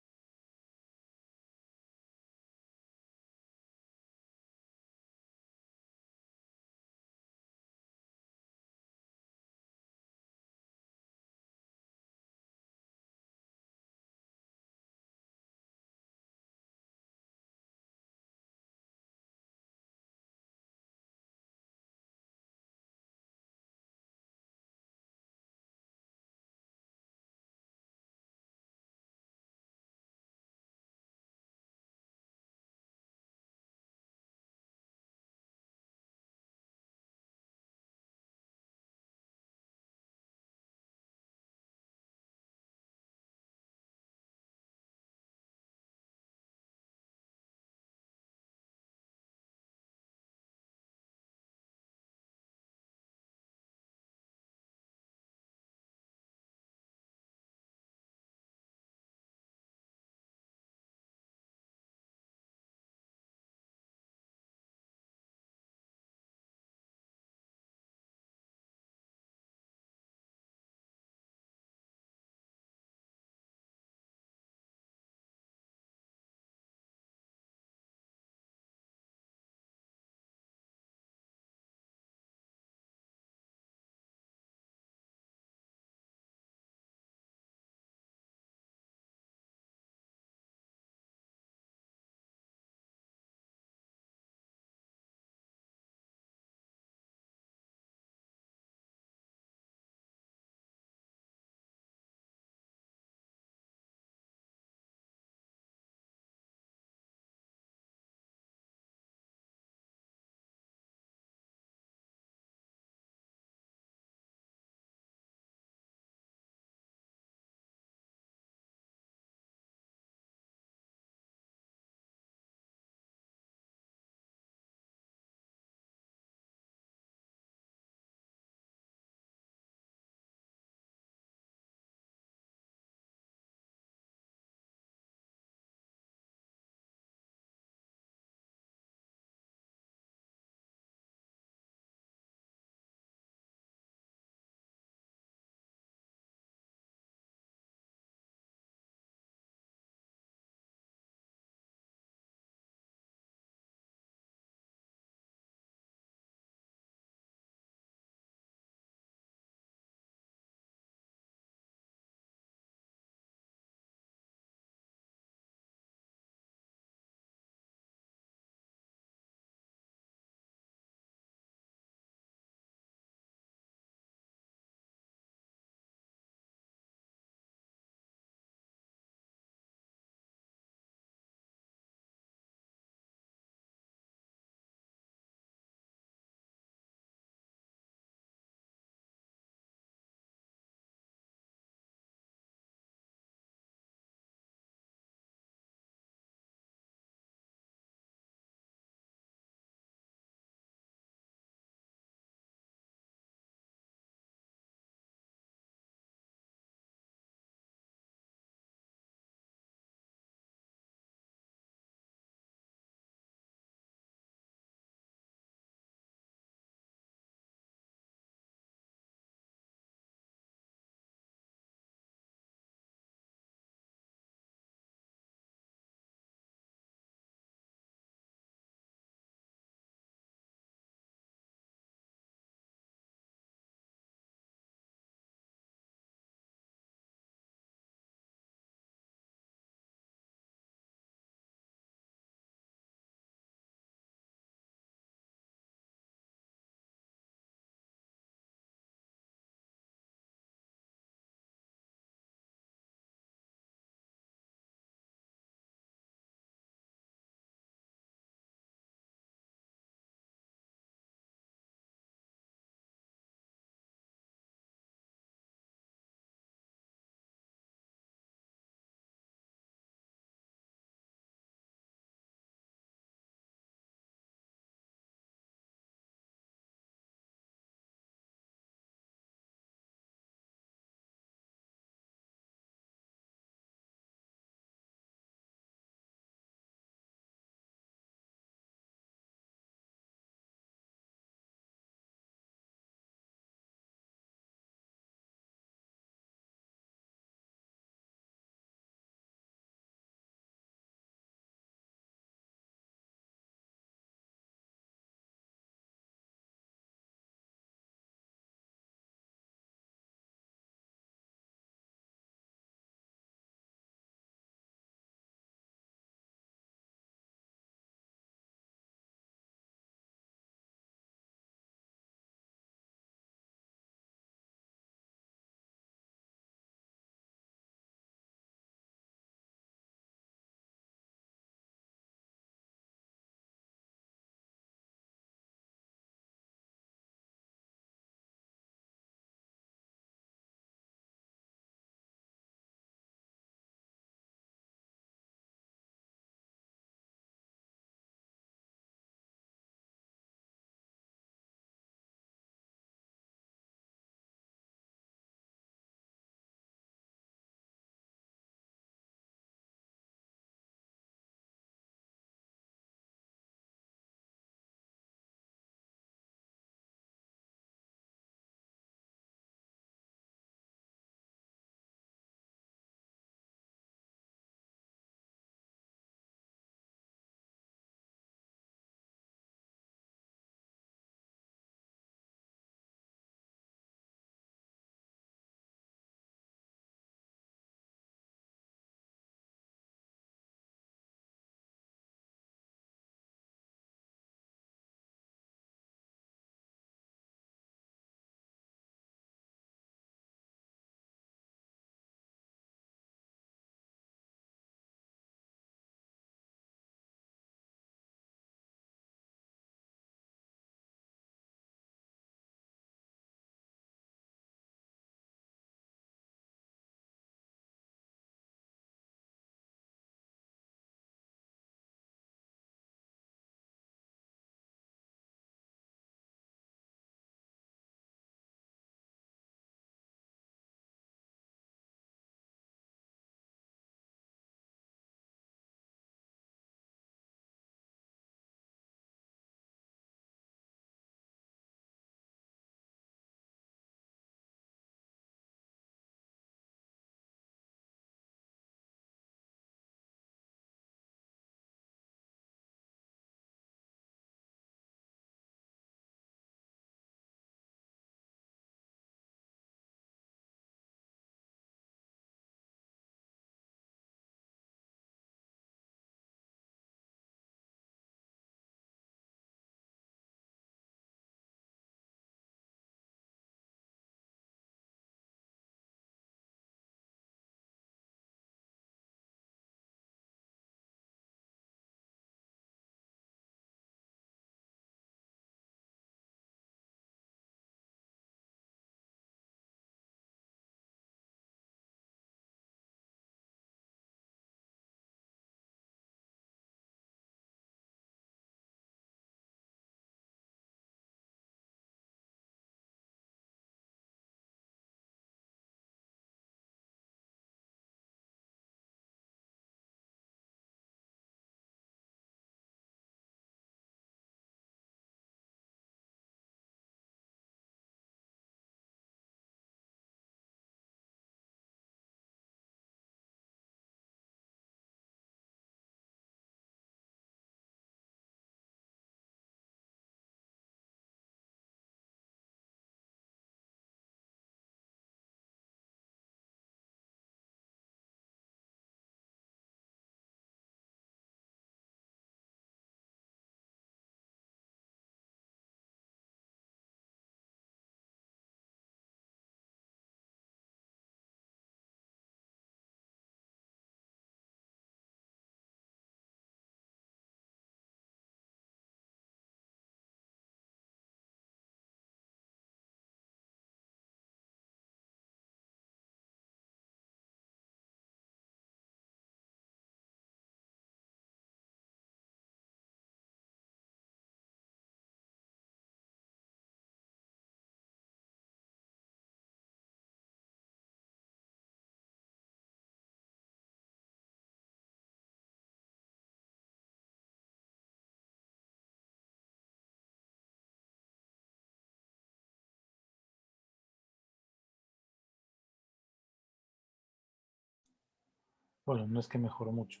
Bueno, no es que mejoró mucho,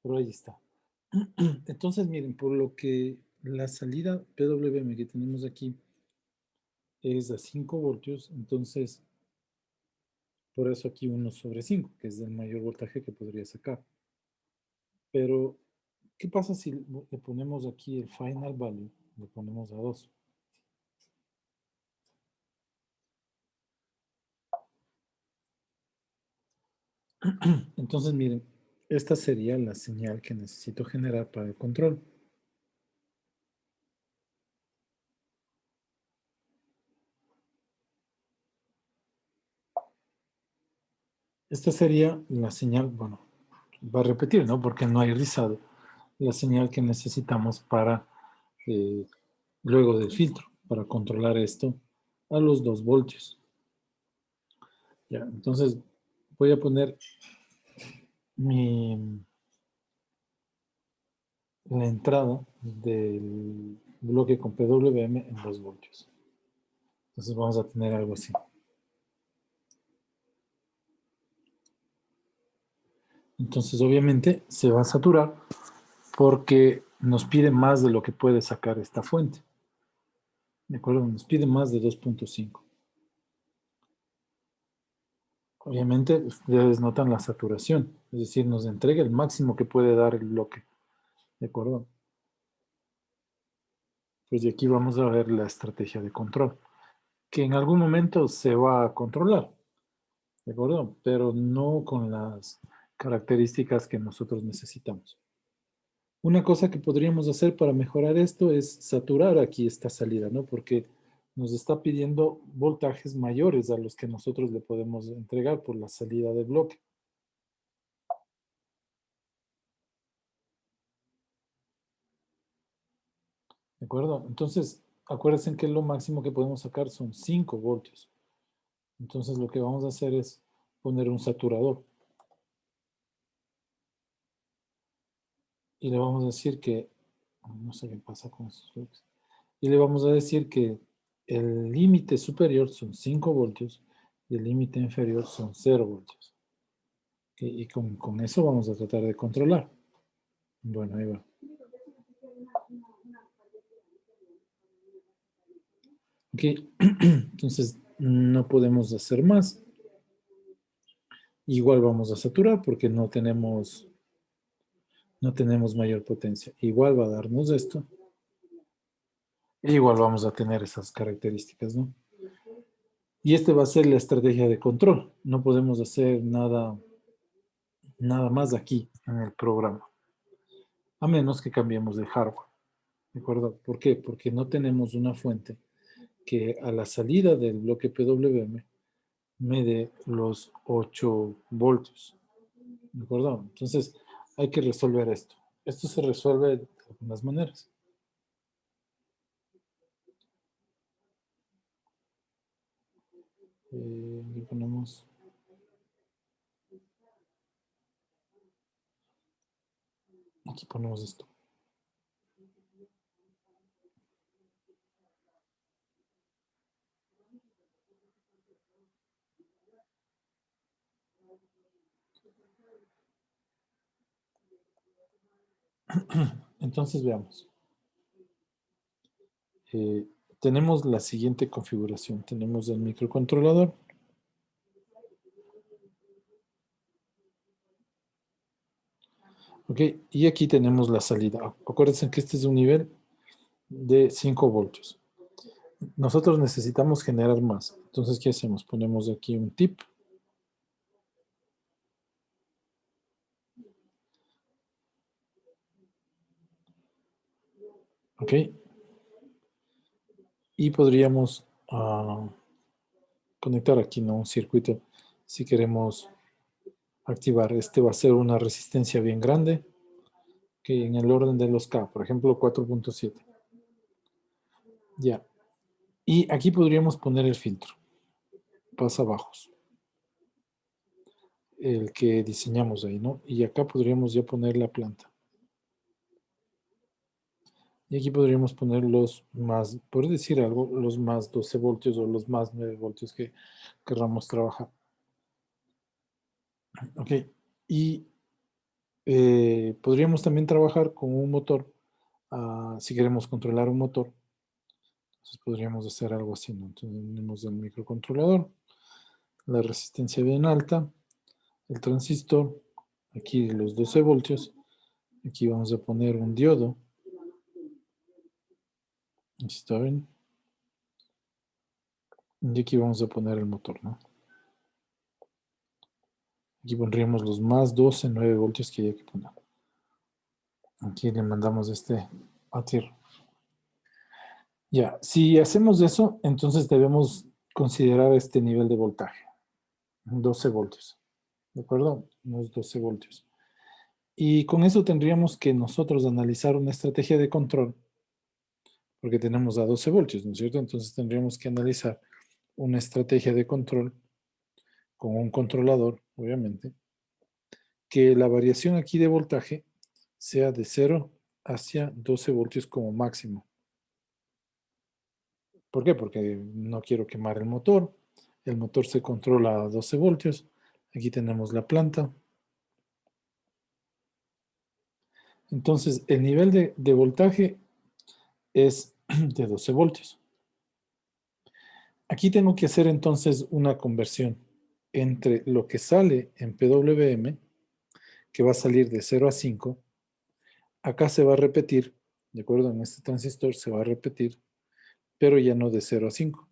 pero ahí está. Entonces, miren, por lo que la salida PWM que tenemos aquí es a 5 voltios, entonces, por eso aquí 1/5, que es el mayor voltaje que podría sacar. Pero, ¿qué pasa si le ponemos aquí el final value? Le ponemos a 2. Entonces, miren, esta sería la señal que necesito generar para el control. Esta sería la señal, bueno, va a repetir, ¿no? Porque no hay rizado. La señal que necesitamos para, luego del filtro, para controlar esto a los 2 voltios. Ya, entonces voy a poner la entrada del bloque con PWM en 2 voltios. Entonces vamos a tener algo así. Entonces obviamente se va a saturar porque nos pide más de lo que puede sacar esta fuente. ¿De acuerdo? Nos pide más de 2.5. Obviamente ustedes notan la saturación, es decir, nos entrega el máximo que puede dar el bloque. ¿De acuerdo? Pues de aquí vamos a ver la estrategia de control, que en algún momento se va a controlar, ¿de acuerdo? Pero no con las características que nosotros necesitamos. Una cosa que podríamos hacer para mejorar esto es saturar aquí esta salida, ¿no? Porque nos está pidiendo voltajes mayores a los que nosotros le podemos entregar por la salida del bloque. ¿De acuerdo? Entonces, acuérdense que lo máximo que podemos sacar son 5 voltios. Entonces, lo que vamos a hacer es poner un saturador. Y le vamos a decir que, no sé qué pasa con estos bloques. Y le vamos a decir que el límite superior son 5 voltios y el límite inferior son 0 voltios. Y con eso vamos a tratar de controlar. Bueno, ahí va. Ok, entonces no podemos hacer más. Igual vamos a saturar porque no tenemos mayor potencia. Igual va a darnos esto. E igual vamos a tener esas características, ¿no? Y este va a ser la estrategia de control. No podemos hacer nada más aquí en el programa. A menos que cambiemos de hardware. ¿De acuerdo? ¿Por qué? Porque no tenemos una fuente que a la salida del bloque PWM me dé los 8 voltios. ¿De acuerdo? Entonces hay que resolver esto. Esto se resuelve de algunas maneras. Aquí ponemos... Aquí ponemos esto. Entonces veamos. Tenemos la siguiente configuración. Tenemos el microcontrolador. Ok, y aquí tenemos la salida. Acuérdense que este es un nivel de 5 voltios. Nosotros necesitamos generar más. Entonces, ¿qué hacemos? Ponemos aquí un tip. Ok. Y podríamos conectar aquí, ¿no? Un circuito. Si queremos activar, este va a ser una resistencia bien grande, que en el orden de los K, por ejemplo, 4.7. Ya. Y aquí podríamos poner el filtro. Pasabajos. El que diseñamos ahí, ¿no? Y acá podríamos ya poner la planta. Y aquí podríamos poner los más, por decir algo, los más 12 voltios o los más 9 voltios que queramos trabajar. Ok. Y podríamos también trabajar con un motor, si queremos controlar un motor. Entonces podríamos hacer algo así, ¿no? Entonces tenemos el microcontrolador, la resistencia bien alta, el transistor, aquí los 12 voltios, aquí vamos a poner un diodo. ¿Está bien? Y aquí vamos a poner el motor, ¿no? Aquí pondríamos los más 12, 9 voltios que hay que poner. Aquí le mandamos a tierra. Ya, si hacemos eso, entonces debemos considerar este nivel de voltaje. 12 voltios. ¿De acuerdo? Unos 12 voltios. Y con eso tendríamos que nosotros analizar una estrategia de control, porque tenemos a 12 voltios, ¿no es cierto? Entonces tendríamos que analizar una estrategia de control con un controlador, obviamente, que la variación aquí de voltaje sea de 0 hacia 12 voltios como máximo. ¿Por qué? Porque no quiero quemar el motor. El motor se controla a 12 voltios. Aquí tenemos la planta. Entonces, el nivel de voltaje es de 12 voltios. Aquí tengo que hacer entonces una conversión entre lo que sale en PWM, que va a salir de 0 a 5. Acá se va a repetir, ¿de acuerdo? En este transistor se va a repetir, pero ya no de 0 a 5,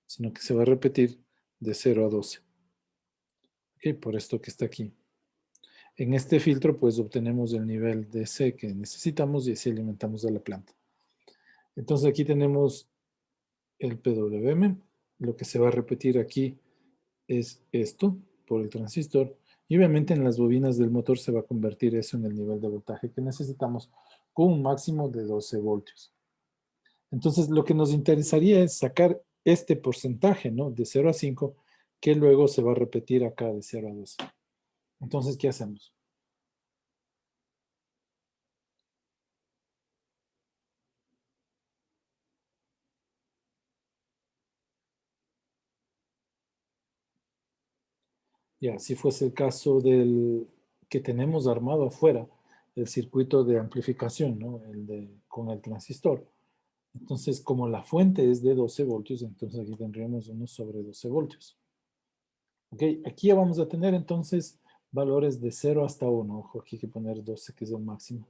sino que se va a repetir de 0 a 12. ¿Ok? Por esto que está aquí. En este filtro, pues obtenemos el nivel de C que necesitamos y así alimentamos a la planta. Entonces aquí tenemos el PWM. Lo que se va a repetir aquí es esto por el transistor. Y obviamente en las bobinas del motor se va a convertir eso en el nivel de voltaje que necesitamos con un máximo de 12 voltios. Entonces lo que nos interesaría es sacar este porcentaje, ¿no? De 0 a 5, que luego se va a repetir acá de 0 a 12. Entonces, ¿qué hacemos? Ya, si fuese el caso del que tenemos armado afuera, el circuito de amplificación, ¿no? Con el transistor. Entonces, como la fuente es de 12 voltios, entonces aquí tendríamos 1 sobre 12 voltios. Ok, aquí ya vamos a tener entonces valores de 0 hasta 1. Ojo, aquí hay que poner 12, que es el máximo.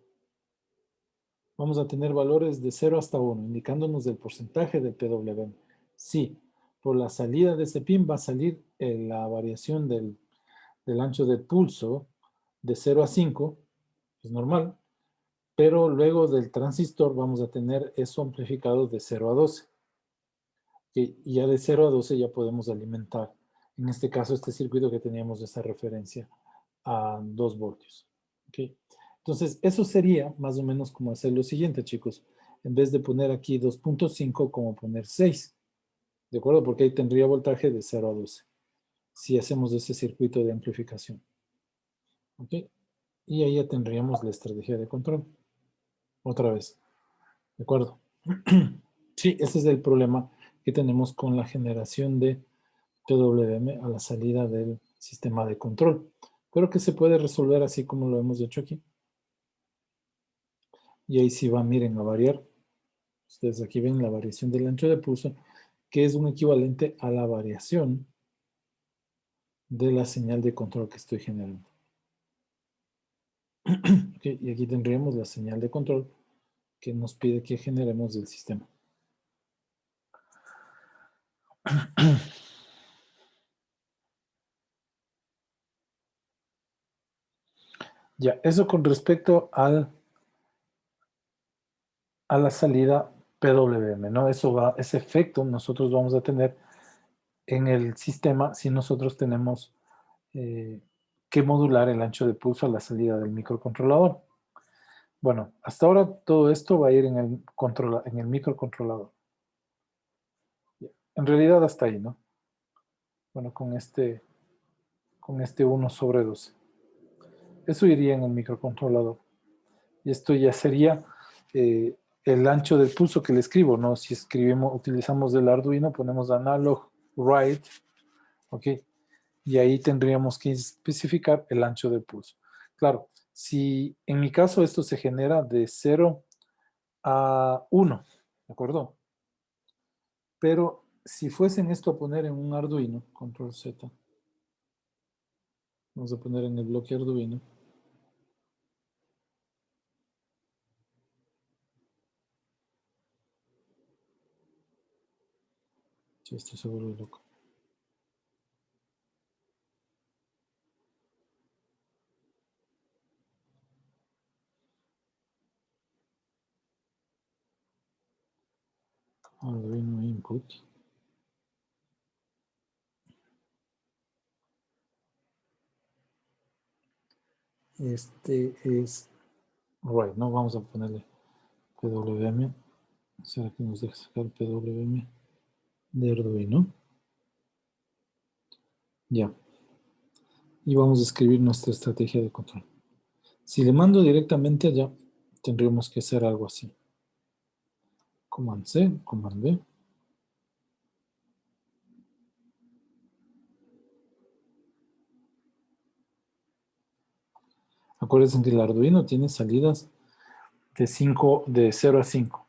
Vamos a tener valores de 0 hasta 1, indicándonos el porcentaje del PWM. Sí, por la salida de ese pin va a salir la variación del ancho del pulso de 0 a 5, es normal, pero luego del transistor vamos a tener eso amplificado de 0 a 12. Y ya de 0 a 12 ya podemos alimentar, en este caso, este circuito que teníamos de esa referencia a 2 voltios. ¿Okay? Entonces, eso sería más o menos como hacer lo siguiente, chicos. En vez de poner aquí 2.5, como poner 6. ¿De acuerdo? Porque ahí tendría voltaje de 0 a 12. Si hacemos ese circuito de amplificación. ¿Ok? Y ahí ya tendríamos la estrategia de control. Otra vez. ¿De acuerdo? Sí, ese es el problema que tenemos con la generación de PWM a la salida del sistema de control. Pero que se puede resolver así como lo hemos hecho aquí. Y ahí sí va, miren, a variar. Ustedes aquí ven la variación del ancho de pulso, que es un equivalente a la variación de la señal de control que estoy generando. Okay, y aquí tendríamos la señal de control que nos pide que generemos del sistema. Ya, eso con respecto a la salida PWM, ¿no? Ese efecto nosotros vamos a tener en el sistema si nosotros tenemos que modular el ancho de pulso a la salida del microcontrolador. Bueno, hasta ahora todo esto va a ir en el microcontrolador. En realidad hasta ahí, ¿no? Bueno, con este 1 sobre 12. Eso iría en el microcontrolador. Y esto ya sería el ancho del pulso que le escribo, ¿no? Si utilizamos el Arduino, ponemos analog write, ¿ok? Y ahí tendríamos que especificar el ancho de pulso. Claro, si en mi caso esto se genera de 0 a 1, ¿de acuerdo? Pero si fuesen esto a poner en un Arduino, control Z, vamos a poner en el bloque Arduino. Sí, esto se vuelve loco. Arduino input. Este es, right, no vamos a ponerle PWM. ¿Será que nos deja sacar PWM de Arduino? Ya. Y vamos a escribir nuestra estrategia de control. Si le mando directamente allá, tendríamos que hacer algo así. Command C, Command V. Acuérdense que el Arduino tiene salidas de 0 a 5.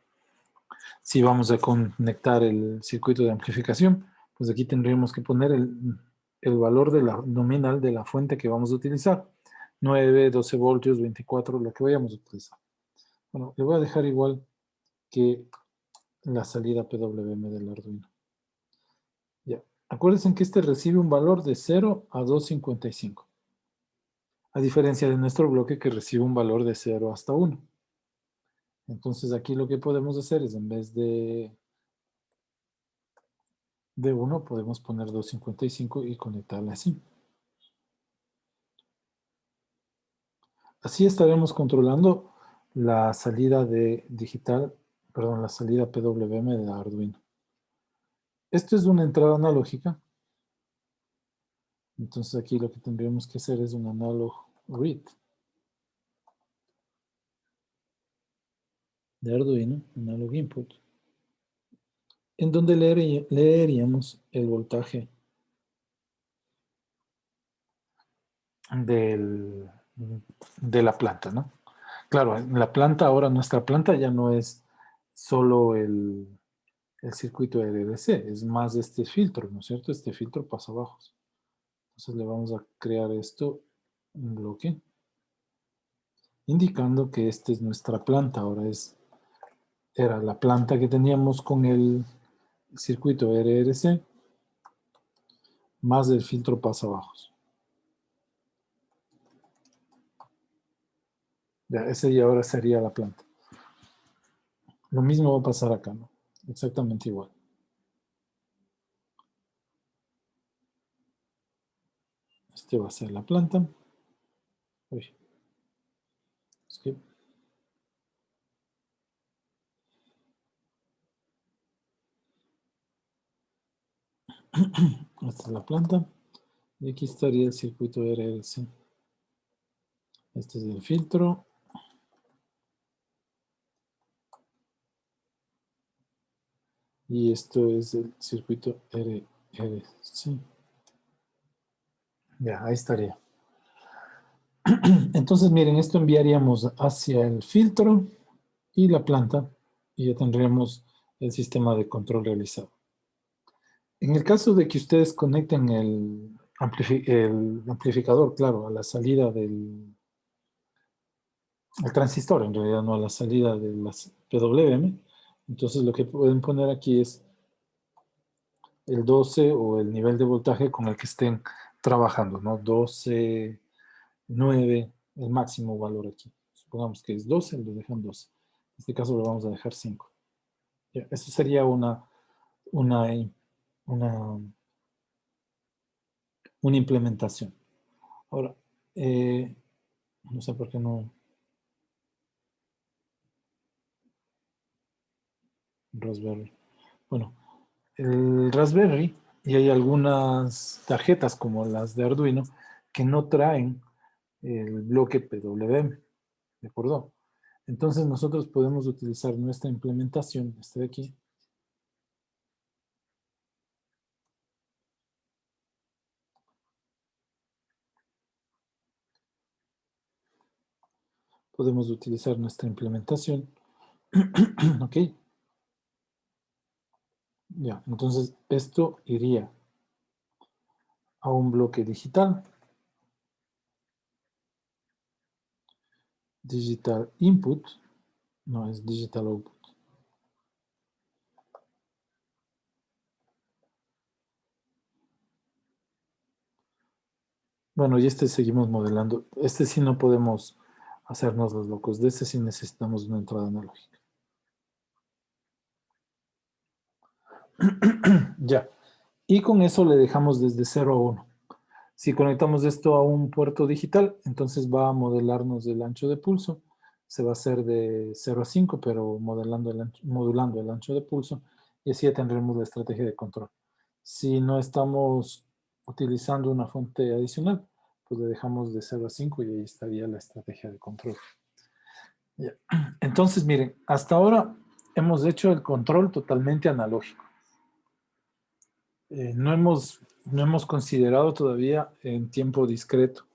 Si vamos a conectar el circuito de amplificación, pues aquí tendríamos que poner el valor de la nominal de la fuente que vamos a utilizar. 9, 12 voltios, 24, lo que vayamos a utilizar. Bueno, le voy a dejar igual que la salida PWM del Arduino. Ya. Acuérdense que este recibe un valor de 0 a 255. A diferencia de nuestro bloque que recibe un valor de 0 hasta 1. Entonces aquí lo que podemos hacer es, en vez de 1, podemos poner 255 y conectarla así. Así estaremos controlando la salida de digital, perdón, la salida PWM de Arduino. Esto es una entrada analógica. Entonces aquí lo que tendríamos que hacer es un analog read de Arduino, analog input, en donde leeríamos el voltaje de la planta, ¿no? Claro, en la planta ahora, nuestra planta ya no es solo el circuito RDC, es más este filtro, ¿no es cierto? Este filtro pasabajos. Entonces le vamos a crear esto, un bloque, indicando que esta es nuestra planta. Ahora era la planta que teníamos con el circuito RRC más el filtro pasabajos. Ya, ese ya ahora sería la planta. Lo mismo va a pasar acá, ¿no? Exactamente igual. Este va a ser la planta. Uy. Skip. Esta es la planta. Y aquí estaría el circuito RLC. Este es el filtro. Y esto es el circuito RLC. Ya, ahí estaría. Entonces, miren, esto enviaríamos hacia el filtro y la planta. Y ya tendríamos el sistema de control realizado. En el caso de que ustedes conecten el amplificador, claro, a la salida del transistor, en realidad no a la salida de las PWM, entonces lo que pueden poner aquí es el 12 o el nivel de voltaje con el que estén trabajando, ¿no? 12, 9, el máximo valor aquí. Supongamos que es 12, lo dejan 12. En este caso lo vamos a dejar 5. Ya, eso sería una implementación. Ahora, no sé por qué no. Raspberry. Bueno, el Raspberry, y hay algunas tarjetas como las de Arduino que no traen el bloque PWM, ¿de acuerdo? Entonces nosotros podemos utilizar nuestra implementación, este de aquí, podemos utilizar nuestra implementación. Ok. Ya, entonces esto iría a un bloque digital. Digital input, no es digital output. Bueno, y este seguimos modelando. Este sí no podemos hacernos los locos. De este sí necesitamos una entrada analógica. Ya. Y con eso le dejamos desde 0 a 1. Si conectamos esto a un puerto digital, entonces va a modelarnos el ancho de pulso. Se va a hacer de 0 a 5, pero modulando el ancho de pulso. Y así ya tendremos la estrategia de control. Si no estamos utilizando una fuente adicional, pues le dejamos de 0 a 5 y ahí estaría la estrategia de control. Ya. Entonces, miren, hasta ahora hemos hecho el control totalmente analógico. No hemos considerado todavía en tiempo discreto,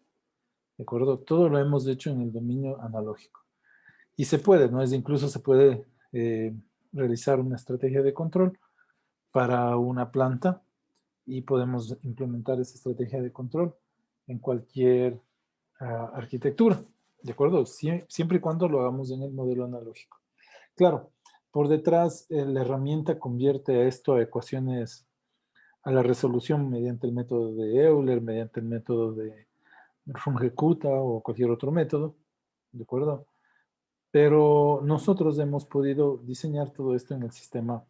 ¿de acuerdo? Todo lo hemos hecho en el dominio analógico. Y se puede, ¿no? Incluso se puede realizar una estrategia de control para una planta y podemos implementar esa estrategia de control en cualquier arquitectura, ¿de acuerdo? Siempre y cuando lo hagamos en el modelo analógico. Claro, por detrás la herramienta convierte esto a ecuaciones a la resolución mediante el método de Euler, mediante el método de Runge-Kutta o cualquier otro método, ¿de acuerdo? Pero nosotros hemos podido diseñar todo esto en el sistema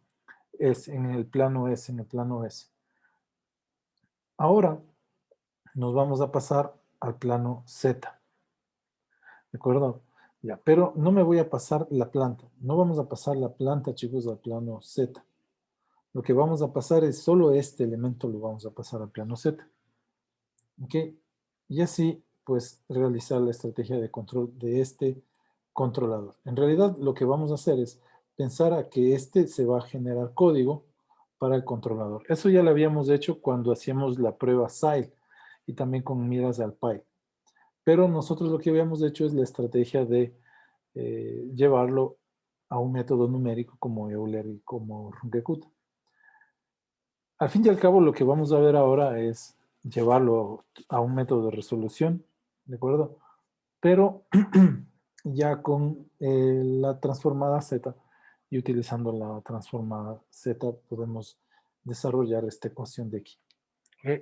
S, en el plano S, en el plano S. Ahora nos vamos a pasar al plano Z, ¿de acuerdo? Ya, pero no me voy a pasar la planta. No vamos a pasar la planta, chicos, al plano Z. Lo que vamos a pasar es solo este elemento lo vamos a pasar al plano Z. ¿Ok? Y así, pues, realizar la estrategia de control de este controlador. En realidad, lo que vamos a hacer es pensar a que este se va a generar código para el controlador. Eso ya lo habíamos hecho cuando hacíamos la prueba SILE y también con miras al Pi. Pero nosotros lo que habíamos hecho es la estrategia de llevarlo a un método numérico como Euler y como Runge-Kutta. Al fin y al cabo, lo que vamos a ver ahora es llevarlo a un método de resolución, ¿de acuerdo? Pero ya con la transformada Z y utilizando la transformada Z podemos desarrollar esta ecuación de aquí. ¿Ok?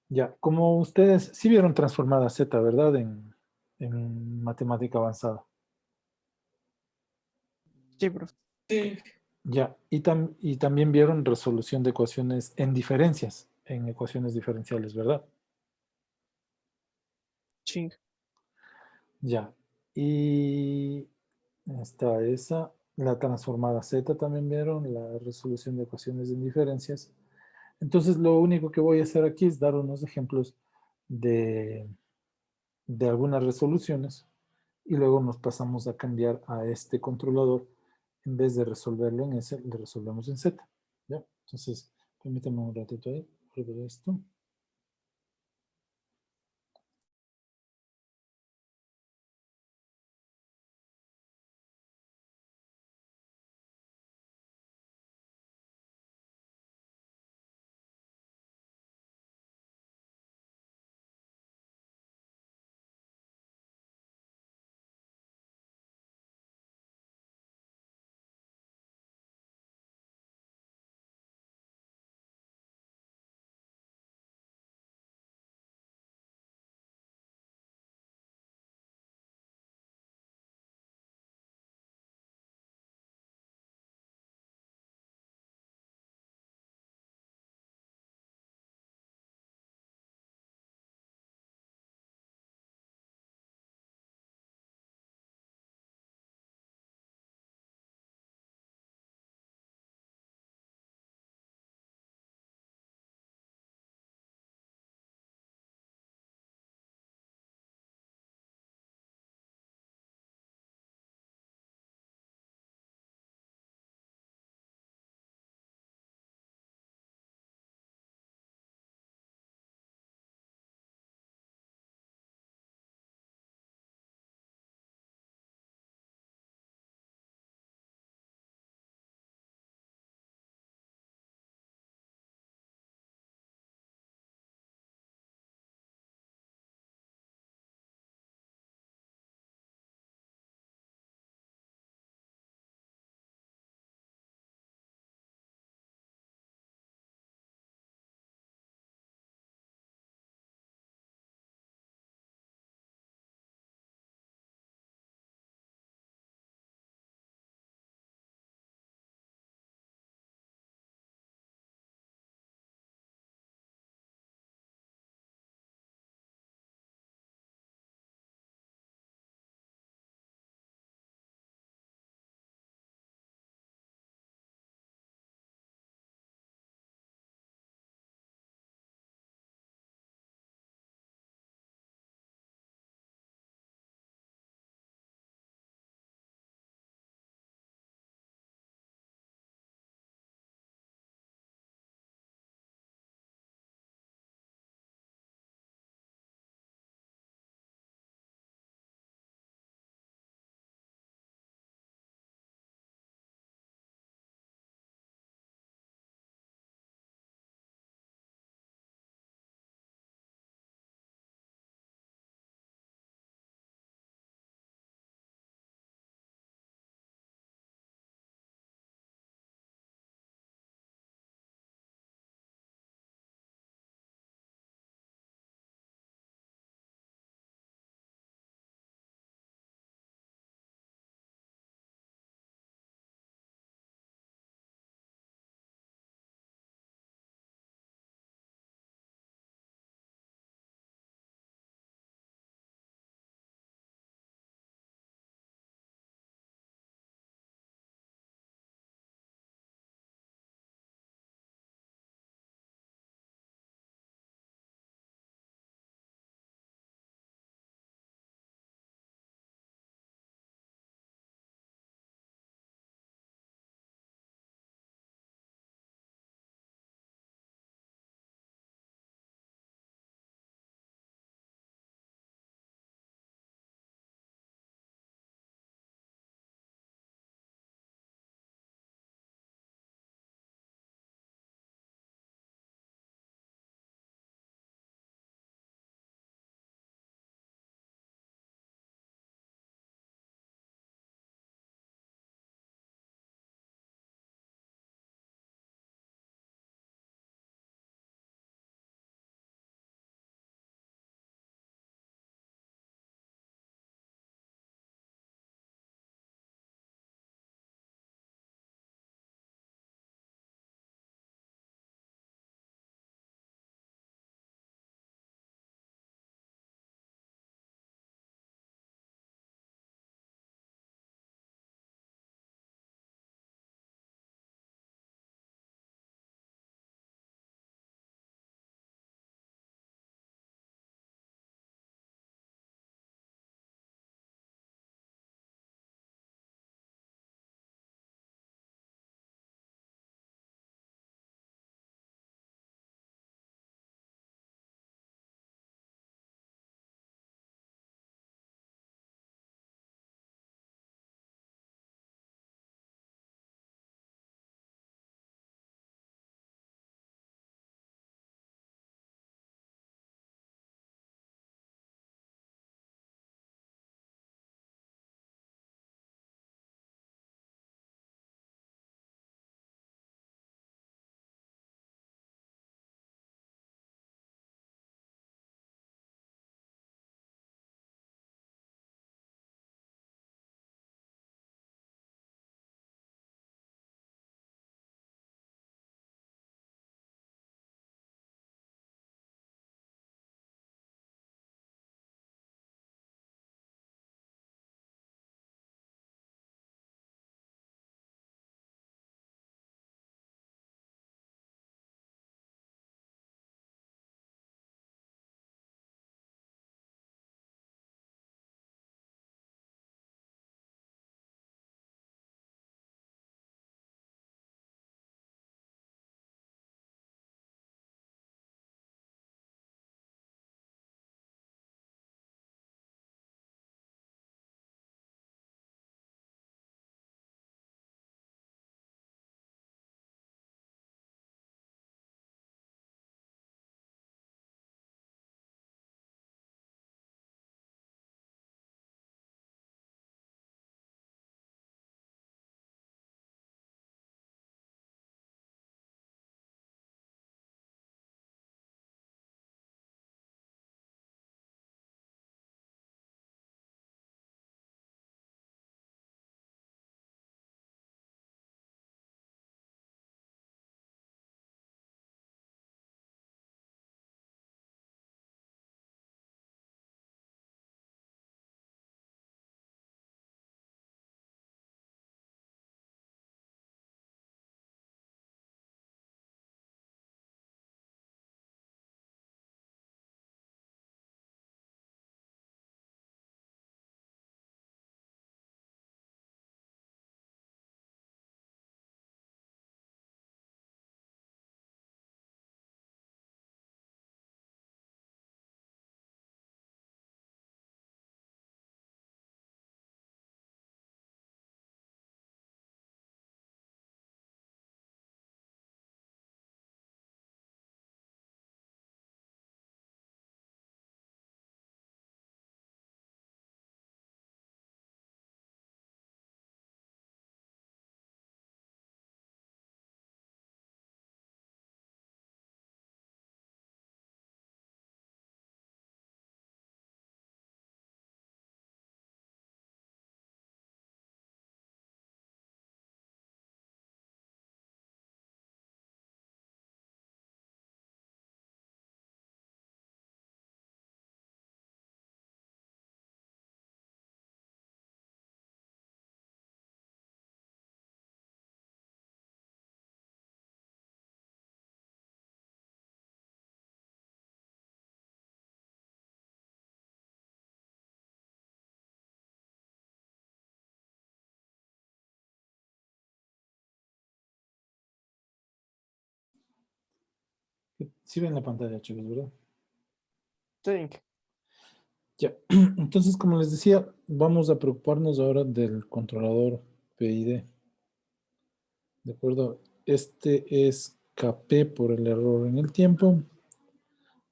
Ya, como ustedes sí vieron transformada Z, ¿verdad? En matemática avanzada. Sí, profe. Sí. Ya, y también vieron resolución de ecuaciones en diferencias, en ecuaciones diferenciales, ¿verdad? Ching. Ya, y está esa, la transformada Z también vieron, la resolución de ecuaciones en diferencias. Entonces lo único que voy a hacer aquí es dar unos ejemplos de, de algunas resoluciones y luego nos pasamos a cambiar a este controlador. En vez de resolverlo en S, le resolvemos en Z. ¿Ya? Entonces, permítanme un ratito ahí, pruebo esto. Sí ven la pantalla, chicos, ¿verdad? Sí. Ya. Entonces, como les decía, vamos a preocuparnos ahora del controlador PID. ¿De acuerdo? Este es KP por el error en el tiempo,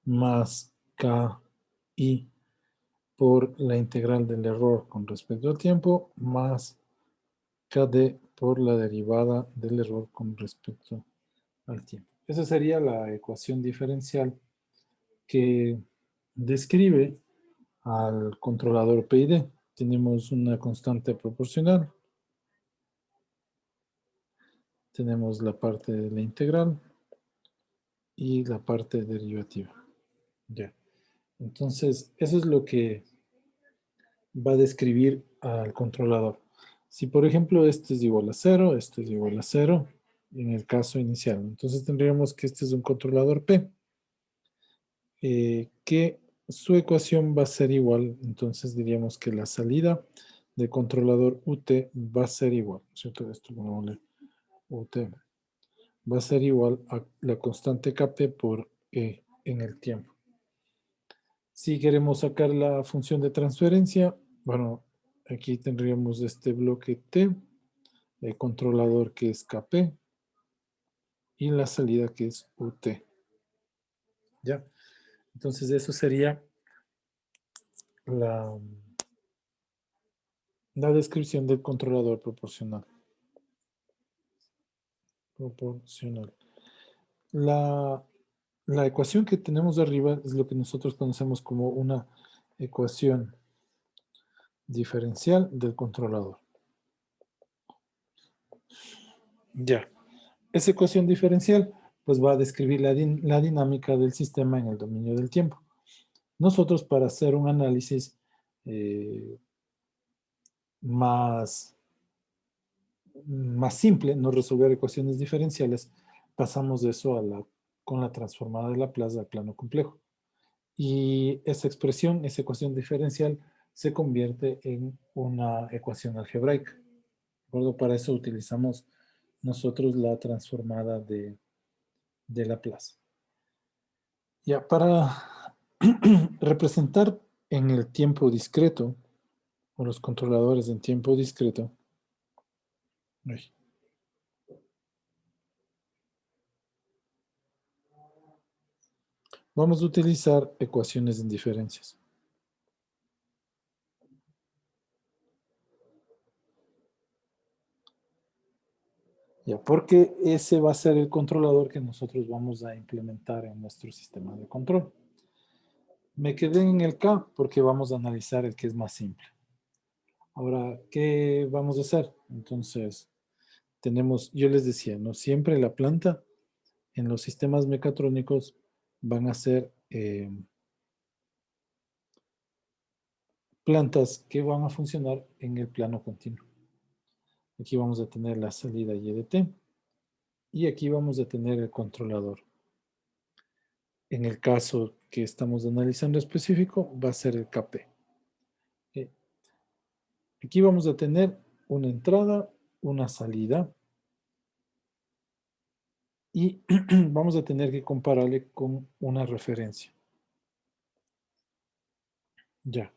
más KI por la integral del error con respecto al tiempo, más KD por la derivada del error con respecto al tiempo. Esa sería la ecuación diferencial que describe al controlador PID. Tenemos una constante proporcional, tenemos la parte de la integral y la parte derivativa. Ya. Entonces, eso es lo que va a describir al controlador. Si, por ejemplo, este es igual a 0, esto es igual a 0, en el caso inicial. Entonces, tendríamos que este es un controlador P, que su ecuación va a ser igual. Entonces, diríamos que la salida del controlador UT va a ser igual, ¿cierto? Esto pongámosle UT. Va a ser igual a la constante Kp por E en el tiempo. Si queremos sacar la función de transferencia, bueno, aquí tendríamos este bloque T, el controlador que es Kp y la salida que es UT. ¿Ya? Entonces eso sería la, la descripción del controlador proporcional. Proporcional. La ecuación que tenemos arriba es lo que nosotros conocemos como una ecuación diferencial del controlador. Ya. Esa ecuación diferencial pues va a describir la dinámica del sistema en el dominio del tiempo. Nosotros para hacer un análisis más, más simple, no resolver ecuaciones diferenciales, pasamos de eso con la transformada de Laplace al plano complejo. Y esa expresión, esa ecuación diferencial, se convierte en una ecuación algebraica. ¿De acuerdo? Para eso utilizamos nosotros la transformada de Laplace. Ya, para representar en el tiempo discreto, o los controladores en tiempo discreto, vamos a utilizar ecuaciones en diferencias. Ya, porque ese va a ser el controlador que nosotros vamos a implementar en nuestro sistema de control. Me quedé en el K porque vamos a analizar el que es más simple. Ahora, ¿qué vamos a hacer? Entonces, tenemos, yo les decía, no siempre la planta en los sistemas mecatrónicos van a ser plantas que van a funcionar en el plano continuo. Aquí vamos a tener la salida Y de T y aquí vamos a tener el controlador. En el caso que estamos analizando específico, va a ser el KP. ¿Okay? Aquí vamos a tener una entrada, una salida y vamos a tener que compararle con una referencia. Ya.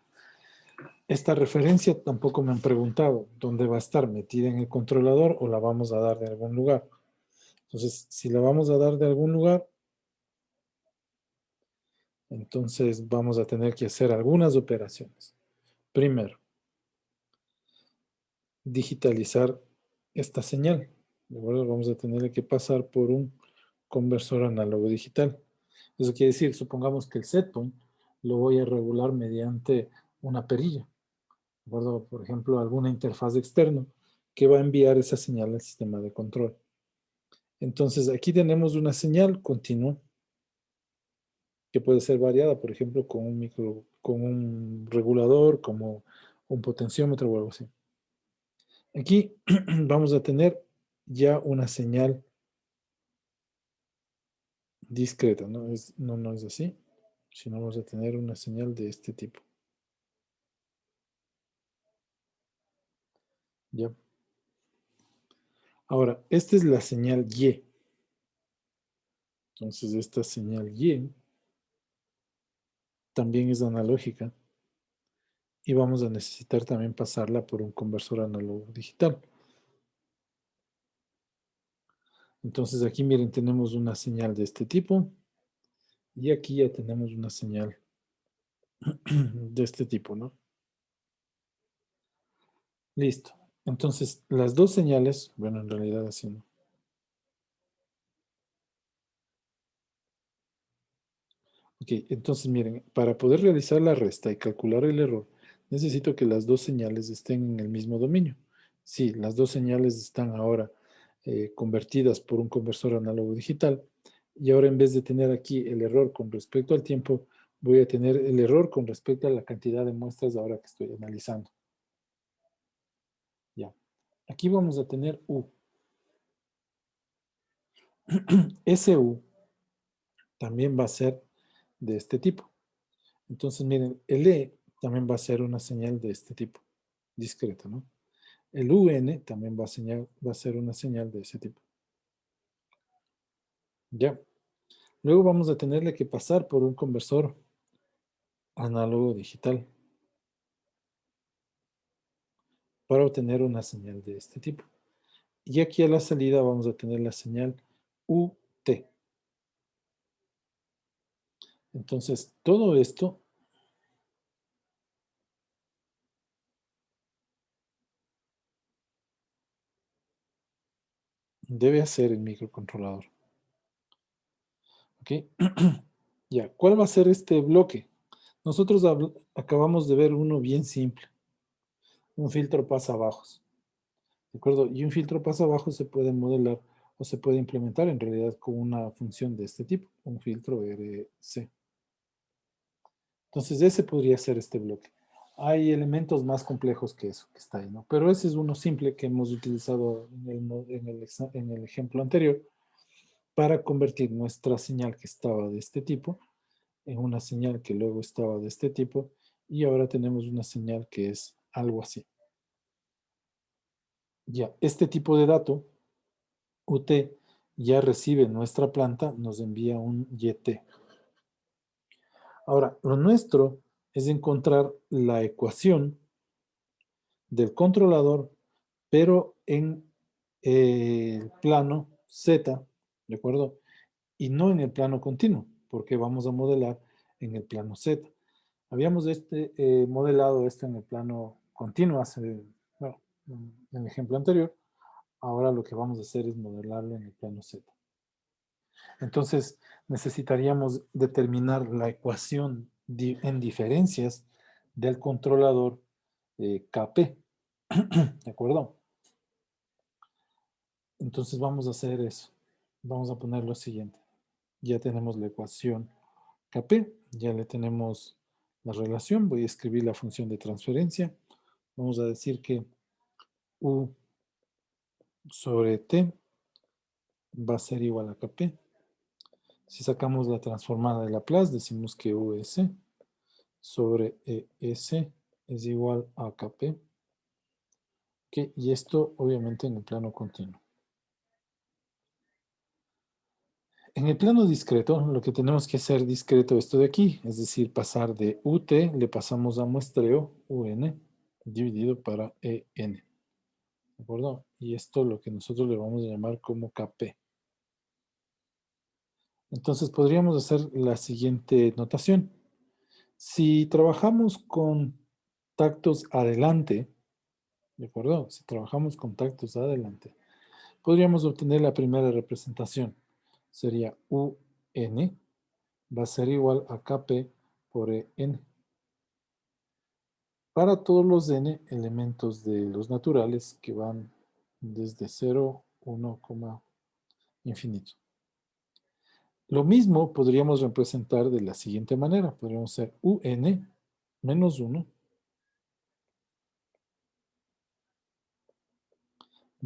Esta referencia tampoco me han preguntado dónde va a estar, metida en el controlador o la vamos a dar de algún lugar. Entonces, si la vamos a dar de algún lugar, entonces vamos a tener que hacer algunas operaciones. Primero, digitalizar esta señal. ¿De acuerdo? Vamos a tener que pasar por un conversor análogo digital. Eso quiere decir, supongamos que el setpoint lo voy a regular mediante una perilla. ¿De acuerdo? Por ejemplo, alguna interfaz externa que va a enviar esa señal al sistema de control. Entonces, aquí tenemos una señal continua que puede ser variada, por ejemplo, con un regulador, como un potenciómetro o algo así. Aquí vamos a tener ya una señal discreta, ¿no? No es así, sino vamos a tener una señal de este tipo. ¿Ya? Ahora, esta es la señal Y. Entonces esta señal Y también es analógica y vamos a necesitar también pasarla por un conversor análogo digital. Entonces aquí miren, tenemos una señal de este tipo y aquí ya tenemos una señal de este tipo, ¿no? Listo. Entonces las dos señales, bueno, en realidad así no. Ok, entonces miren, para poder realizar la resta y calcular el error, necesito que las dos señales estén en el mismo dominio. Sí, las dos señales están ahora convertidas por un conversor análogo digital y ahora en vez de tener aquí el error con respecto al tiempo, voy a tener el error con respecto a la cantidad de muestras ahora que estoy analizando. Ya. Aquí vamos a tener U. Ese U también va a ser de este tipo. Entonces, miren, el E también va a ser una señal de este tipo, discreta, ¿no? El UN también va a ser una señal de ese tipo. Ya. Luego vamos a tenerle que pasar por un conversor análogo digital para obtener una señal de este tipo. Y aquí a la salida vamos a tener la señal UT. Entonces, todo esto debe hacer el microcontrolador. ¿Ok? Ya, ¿cuál va a ser este bloque? Nosotros acabamos de ver uno bien simple, un filtro pasabajos. ¿De acuerdo? Y un filtro pasabajo se puede modelar o se puede implementar en realidad con una función de este tipo, un filtro RC. Entonces ese podría ser este bloque. Hay elementos más complejos que eso que está ahí, ¿no? Pero ese es uno simple que hemos utilizado en el ejemplo anterior para convertir nuestra señal que estaba de este tipo en una señal que luego estaba de este tipo y ahora tenemos una señal que es algo así. Ya, este tipo de dato UT ya recibe nuestra planta, nos envía un YT. Ahora, lo nuestro es encontrar la ecuación del controlador, pero en el plano Z, ¿de acuerdo? Y no en el plano continuo, porque vamos a modelar en el plano Z. Habíamos modelado esto en el plano continuo bueno, en el ejemplo anterior. Ahora lo que vamos a hacer es modelarlo en el plano Z. Entonces, necesitaríamos determinar la ecuación en diferencias del controlador KP. ¿De acuerdo? Entonces vamos a hacer eso. Vamos a poner lo siguiente. Ya tenemos la ecuación KP, ya le tenemos la relación. Voy a escribir la función de transferencia. Vamos a decir que U sobre T va a ser igual a KP. Si sacamos la transformada de Laplace, decimos que US sobre ES es igual a KP. Okay, y esto obviamente en el plano continuo. En el plano discreto, lo que tenemos que hacer discreto esto de aquí, es decir, pasar de UT, le pasamos a muestreo UN, dividido para EN. ¿De acuerdo? Y esto lo que nosotros le vamos a llamar como KP. Entonces podríamos hacer la siguiente notación. Si trabajamos con tactos adelante, ¿de acuerdo? Si trabajamos con tactos adelante, podríamos obtener la primera representación. Sería UN va a ser igual a KP por EN. Para todos los n elementos de los naturales que van desde 0, 1, infinito. Lo mismo podríamos representar de la siguiente manera. Podríamos hacer UN menos 1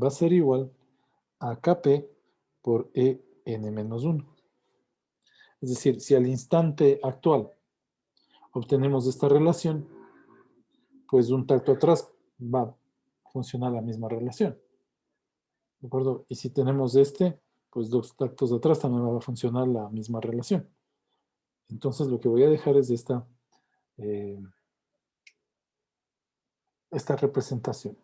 va a ser igual a KP por EN menos 1. Es decir, si al instante actual obtenemos esta relación, pues un tacto atrás va a funcionar la misma relación. ¿De acuerdo? Y si tenemos este, pues 2 tactos atrás también va a funcionar la misma relación. Entonces lo que voy a dejar es esta representación.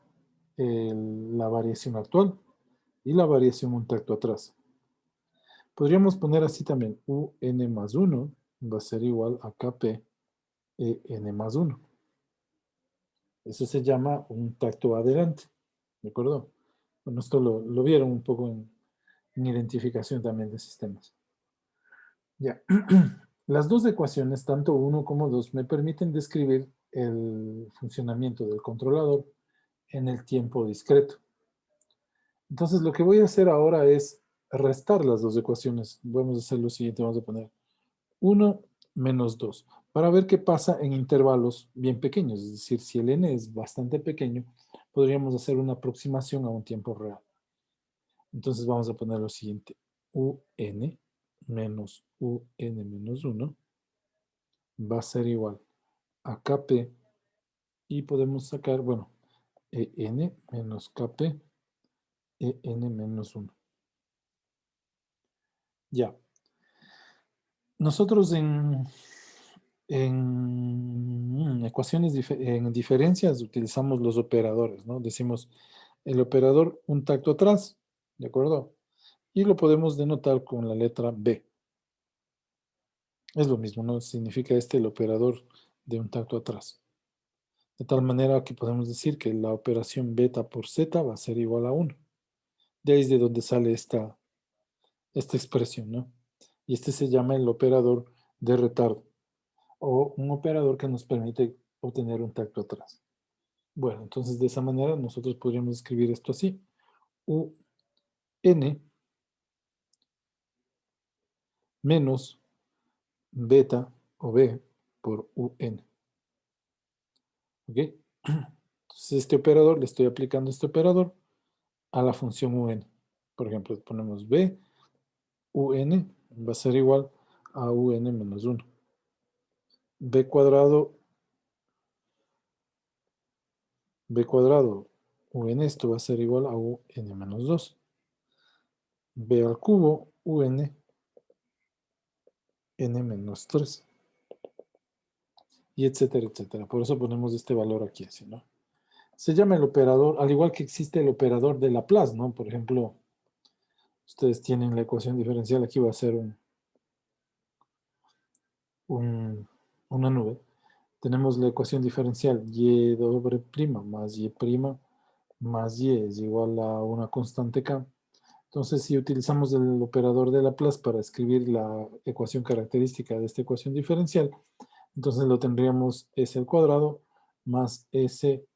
La variación actual y la variación un tacto atrás. Podríamos poner así también, UN más 1 va a ser igual a KP EN más 1. Eso se llama un tacto adelante, ¿de acuerdo? Bueno, esto lo vieron un poco en identificación también de sistemas. Ya. Las dos ecuaciones, tanto 1 como 2, me permiten describir el funcionamiento del controlador en el tiempo discreto. Entonces, lo que voy a hacer ahora es restar las dos ecuaciones. Vamos a hacer lo siguiente, vamos a poner 1 menos 2, para ver qué pasa en intervalos bien pequeños. Es decir, si el n es bastante pequeño, podríamos hacer una aproximación a un tiempo real. Entonces vamos a poner lo siguiente, un menos un menos 1 va a ser igual a kp y podemos sacar, bueno, en menos kp en menos 1. Ya. Nosotros en ecuaciones, en diferencias, utilizamos los operadores, ¿no? Decimos el operador un tacto atrás, ¿de acuerdo? Y lo podemos denotar con la letra B. Es lo mismo, ¿no? Significa el operador de un tacto atrás. De tal manera que podemos decir que la operación beta por z va a ser igual a 1. De ahí es de donde sale esta expresión, ¿no? Y este se llama el operador de retardo, o un operador que nos permite obtener un tacto atrás. Bueno, entonces de esa manera nosotros podríamos escribir esto así. UN menos beta o B por UN. ¿Ok? Entonces este operador, le estoy aplicando este operador a la función UN. Por ejemplo, ponemos B, UN va a ser igual a UN menos 1. B cuadrado UN, esto va a ser igual a UN menos 2. B al cubo, UN, N menos 3. Y etcétera, etcétera. Por eso ponemos este valor aquí, así, ¿no? Se llama el operador, al igual que existe el operador de Laplace, ¿no? Por ejemplo, ustedes tienen la ecuación diferencial, aquí va a ser una nube. Tenemos la ecuación diferencial y doble prima más y prima más y es igual a una constante k. Entonces, si utilizamos el operador de Laplace para escribir la ecuación característica de esta ecuación diferencial, entonces lo tendríamos s al cuadrado más s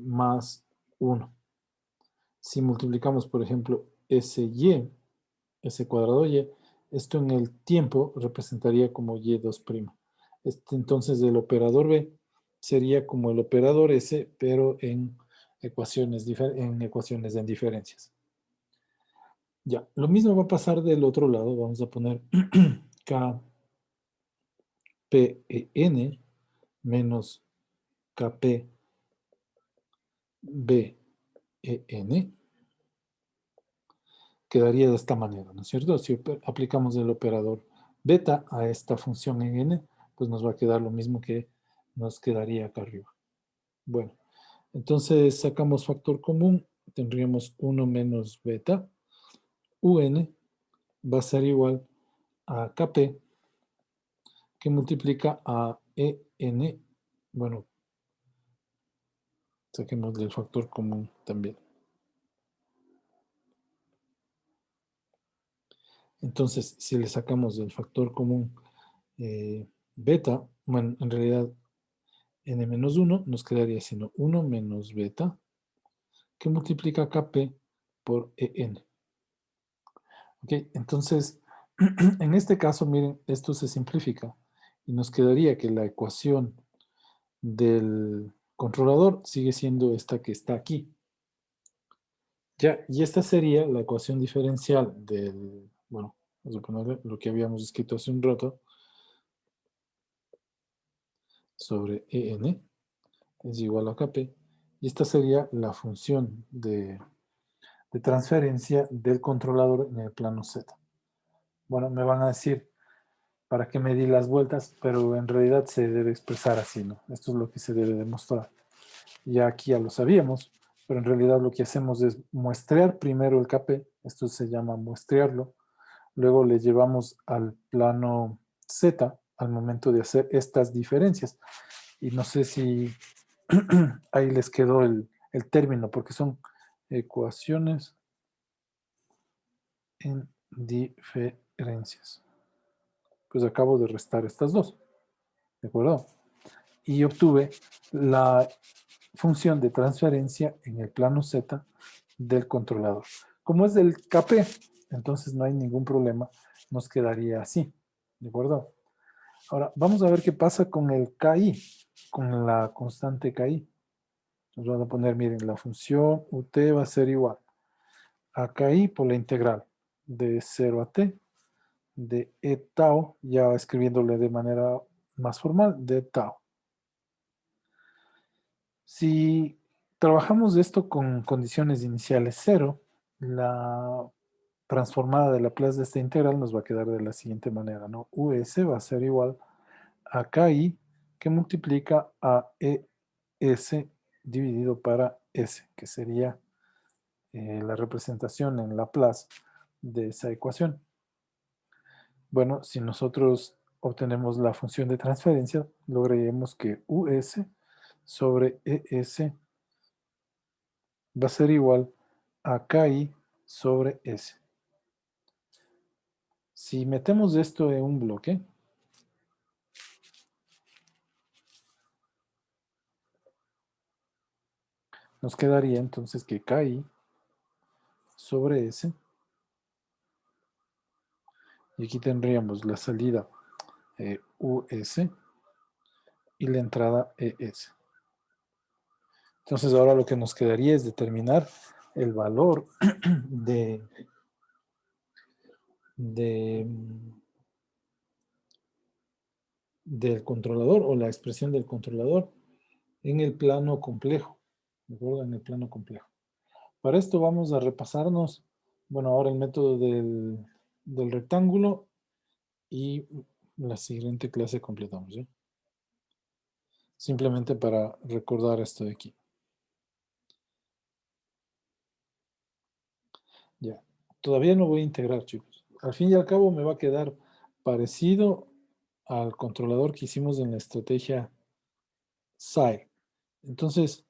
más 1. Si multiplicamos, por ejemplo, s cuadrado y, esto en el tiempo representaría como y2'. Entonces el operador b sería como el operador s, pero en ecuaciones en diferencias. Ya, lo mismo va a pasar del otro lado. Vamos a poner k p n menos kp b n quedaría de esta manera, ¿no es cierto? Si aplicamos el operador beta a esta función en n, pues nos va a quedar lo mismo que nos quedaría acá arriba. Bueno, entonces sacamos factor común, tendríamos 1 menos beta, un va a ser igual a kp, que multiplica a en, bueno, saquemos del factor común también. Entonces, si le sacamos del factor común beta, bueno, en realidad n-1 nos quedaría siendo 1 menos beta, que multiplica kp por en. Ok, entonces, en este caso, miren, esto se simplifica y nos quedaría que la ecuación del controlador sigue siendo esta que está aquí. Ya, y esta sería la ecuación diferencial del, bueno, vamos a ponerle lo que habíamos escrito hace un rato, sobre en es igual a kp, y esta sería la función de de transferencia del controlador en el plano Z. Bueno, me van a decir, ¿para qué me di las vueltas? Pero en realidad se debe expresar así, ¿no? Esto es lo que se debe demostrar. Ya aquí ya lo sabíamos, pero en realidad lo que hacemos es muestrear primero el KP, esto se llama muestrearlo, luego le llevamos al plano Z al momento de hacer estas diferencias. Y no sé si ahí les quedó el término, porque son ecuaciones en diferencias. Pues acabo de restar estas dos, ¿de acuerdo? Y obtuve la función de transferencia en el plano Z del controlador. Como es del KP, entonces no hay ningún problema, nos quedaría así, ¿de acuerdo? Ahora, vamos a ver qué pasa con el KI, con la constante KI. Nos van a poner, miren, la función UT va a ser igual a KI por la integral de 0 a T de E tau, ya escribiéndole de manera más formal, de tau. Si trabajamos esto con condiciones iniciales 0, la transformada de Laplace de esta integral nos va a quedar de la siguiente manera, ¿no? US va a ser igual a KI que multiplica a ES dividido para S, que sería la representación en Laplace de esa ecuación. Bueno, si nosotros obtenemos la función de transferencia, lograremos que US sobre ES va a ser igual a KI sobre S. Si metemos esto en un bloque, nos quedaría entonces que KI sobre S, y aquí tendríamos la salida US y la entrada ES. Entonces ahora lo que nos quedaría es determinar el valor del controlador o la expresión del controlador en el plano complejo, ¿de acuerdo? En el plano complejo. Para esto vamos a repasarnos, bueno, ahora el método del rectángulo y la siguiente clase completamos, ¿ya? Simplemente para recordar esto de aquí. Ya, todavía no voy a integrar, chicos. Al fin y al cabo me va a quedar parecido al controlador que hicimos en la estrategia SAE. Entonces,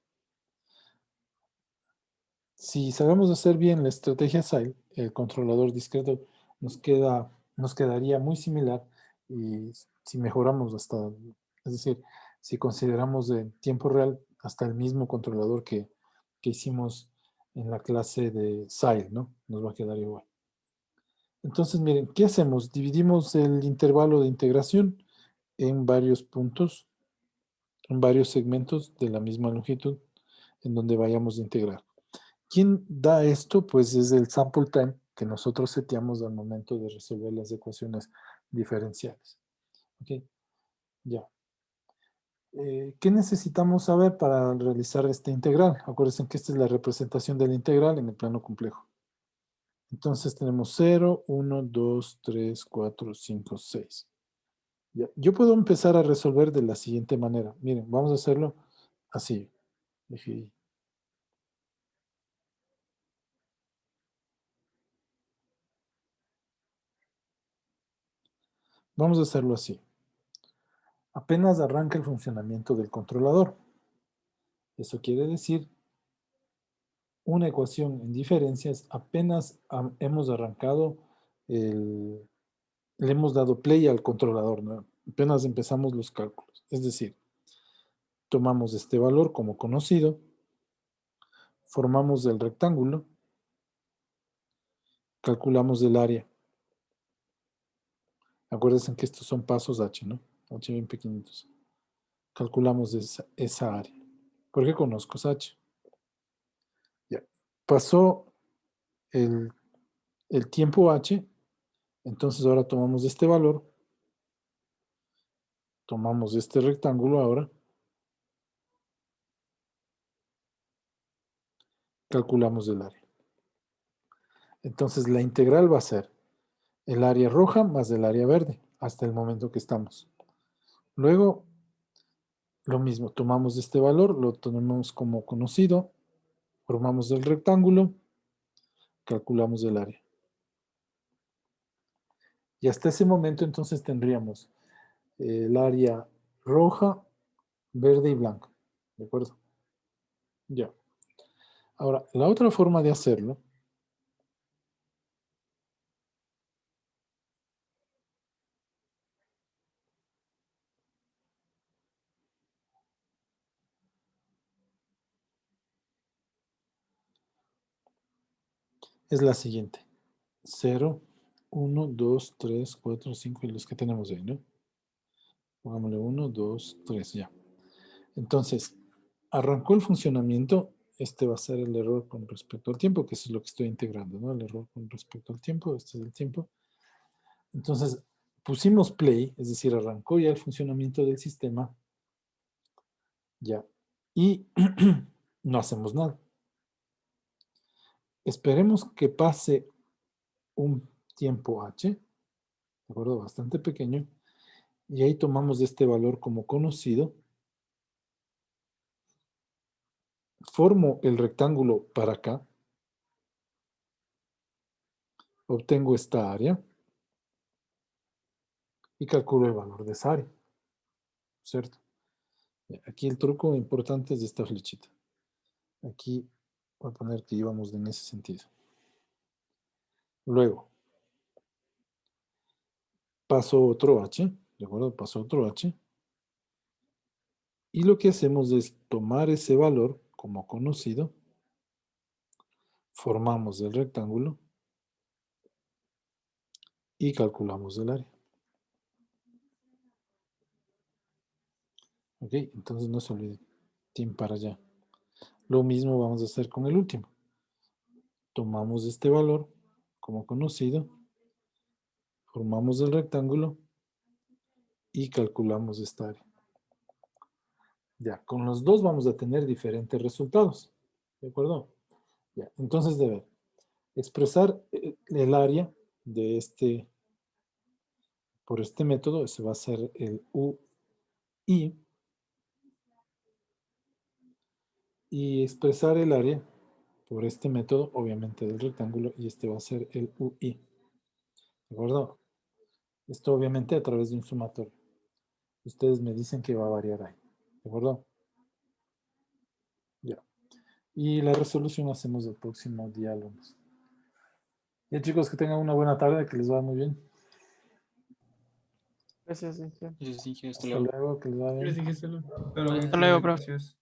si sabemos hacer bien la estrategia SAIL, el controlador discreto nos quedaría muy similar, y si mejoramos hasta, es decir, si consideramos en tiempo real hasta el mismo controlador que hicimos en la clase de SAIL, ¿no? Nos va a quedar igual. Entonces, miren, ¿qué hacemos? Dividimos el intervalo de integración en varios puntos, en varios segmentos de la misma longitud en donde vayamos a integrar. ¿Quién da esto? Pues es el sample time que nosotros seteamos al momento de resolver las ecuaciones diferenciales. ¿Ok? Ya. ¿Qué necesitamos saber para realizar esta integral? Acuérdense que esta es la representación de la integral en el plano complejo. Entonces tenemos 0, 1, 2, 3, 4, 5, 6. Ya. Yo puedo empezar a resolver de la siguiente manera. Miren, vamos a hacerlo así. Vamos a hacerlo así. Apenas arranca el funcionamiento del controlador. Eso quiere decir una ecuación en diferencias, apenas hemos arrancado, le hemos dado play al controlador, ¿no? Apenas empezamos los cálculos. Es decir, tomamos este valor como conocido, formamos el rectángulo, calculamos el área. Acuérdense que estos son pasos H, ¿no? H bien pequeñitos. Calculamos esa área. ¿Por qué conozco esa H? Ya. Pasó el tiempo H, entonces ahora tomamos este valor, tomamos este rectángulo ahora, calculamos el área. Entonces la integral va a ser el área roja más el área verde, hasta el momento que estamos. Luego, lo mismo, tomamos este valor, lo tomamos como conocido, formamos el rectángulo, calculamos el área. Y hasta ese momento entonces tendríamos el área roja, verde y blanca. ¿De acuerdo? Ya. Ahora, la otra forma de hacerlo es la siguiente. 0, 1, 2, 3, 4, 5 y los que tenemos ahí, ¿no? Pongámosle 1, 2, 3, ya. Entonces, arrancó el funcionamiento. Este va a ser el error con respecto al tiempo, que eso es lo que estoy integrando, ¿no? El error con respecto al tiempo, este es el tiempo. Entonces, pusimos play, es decir, arrancó ya el funcionamiento del sistema. Ya. Y no hacemos nada. Esperemos que pase un tiempo h, ¿de acuerdo? Bastante pequeño. Y ahí tomamos este valor como conocido. Formo el rectángulo para acá. Obtengo esta área. Y calculo el valor de esa área. ¿Cierto? Aquí el truco importante es esta flechita. Aquí voy a poner que íbamos en ese sentido. Luego, paso otro h, ¿de acuerdo? Paso otro h. Y lo que hacemos es tomar ese valor como conocido, formamos el rectángulo y calculamos el área. Ok, entonces no se olviden, team para allá. Lo mismo vamos a hacer con el último. Tomamos este valor como conocido, formamos el rectángulo y calculamos esta área. Ya, con los dos vamos a tener diferentes resultados. ¿De acuerdo? Ya, entonces debe expresar el área de este, por este método, ese va a ser el UI, y expresar el área por este método, obviamente del rectángulo, y este va a ser el UI. ¿De acuerdo? Esto obviamente a través de un sumatorio. Ustedes me dicen que va a variar ahí. ¿De acuerdo? Ya. Y la resolución hacemos el próximo día lunes. Ya chicos, que tengan una buena tarde, que les vaya muy bien. Gracias, Sergio. Yo sí, hasta Hasta luego. luego, que les vaya bien. Gracias, hasta luego. Hasta luego, profe. Gracias.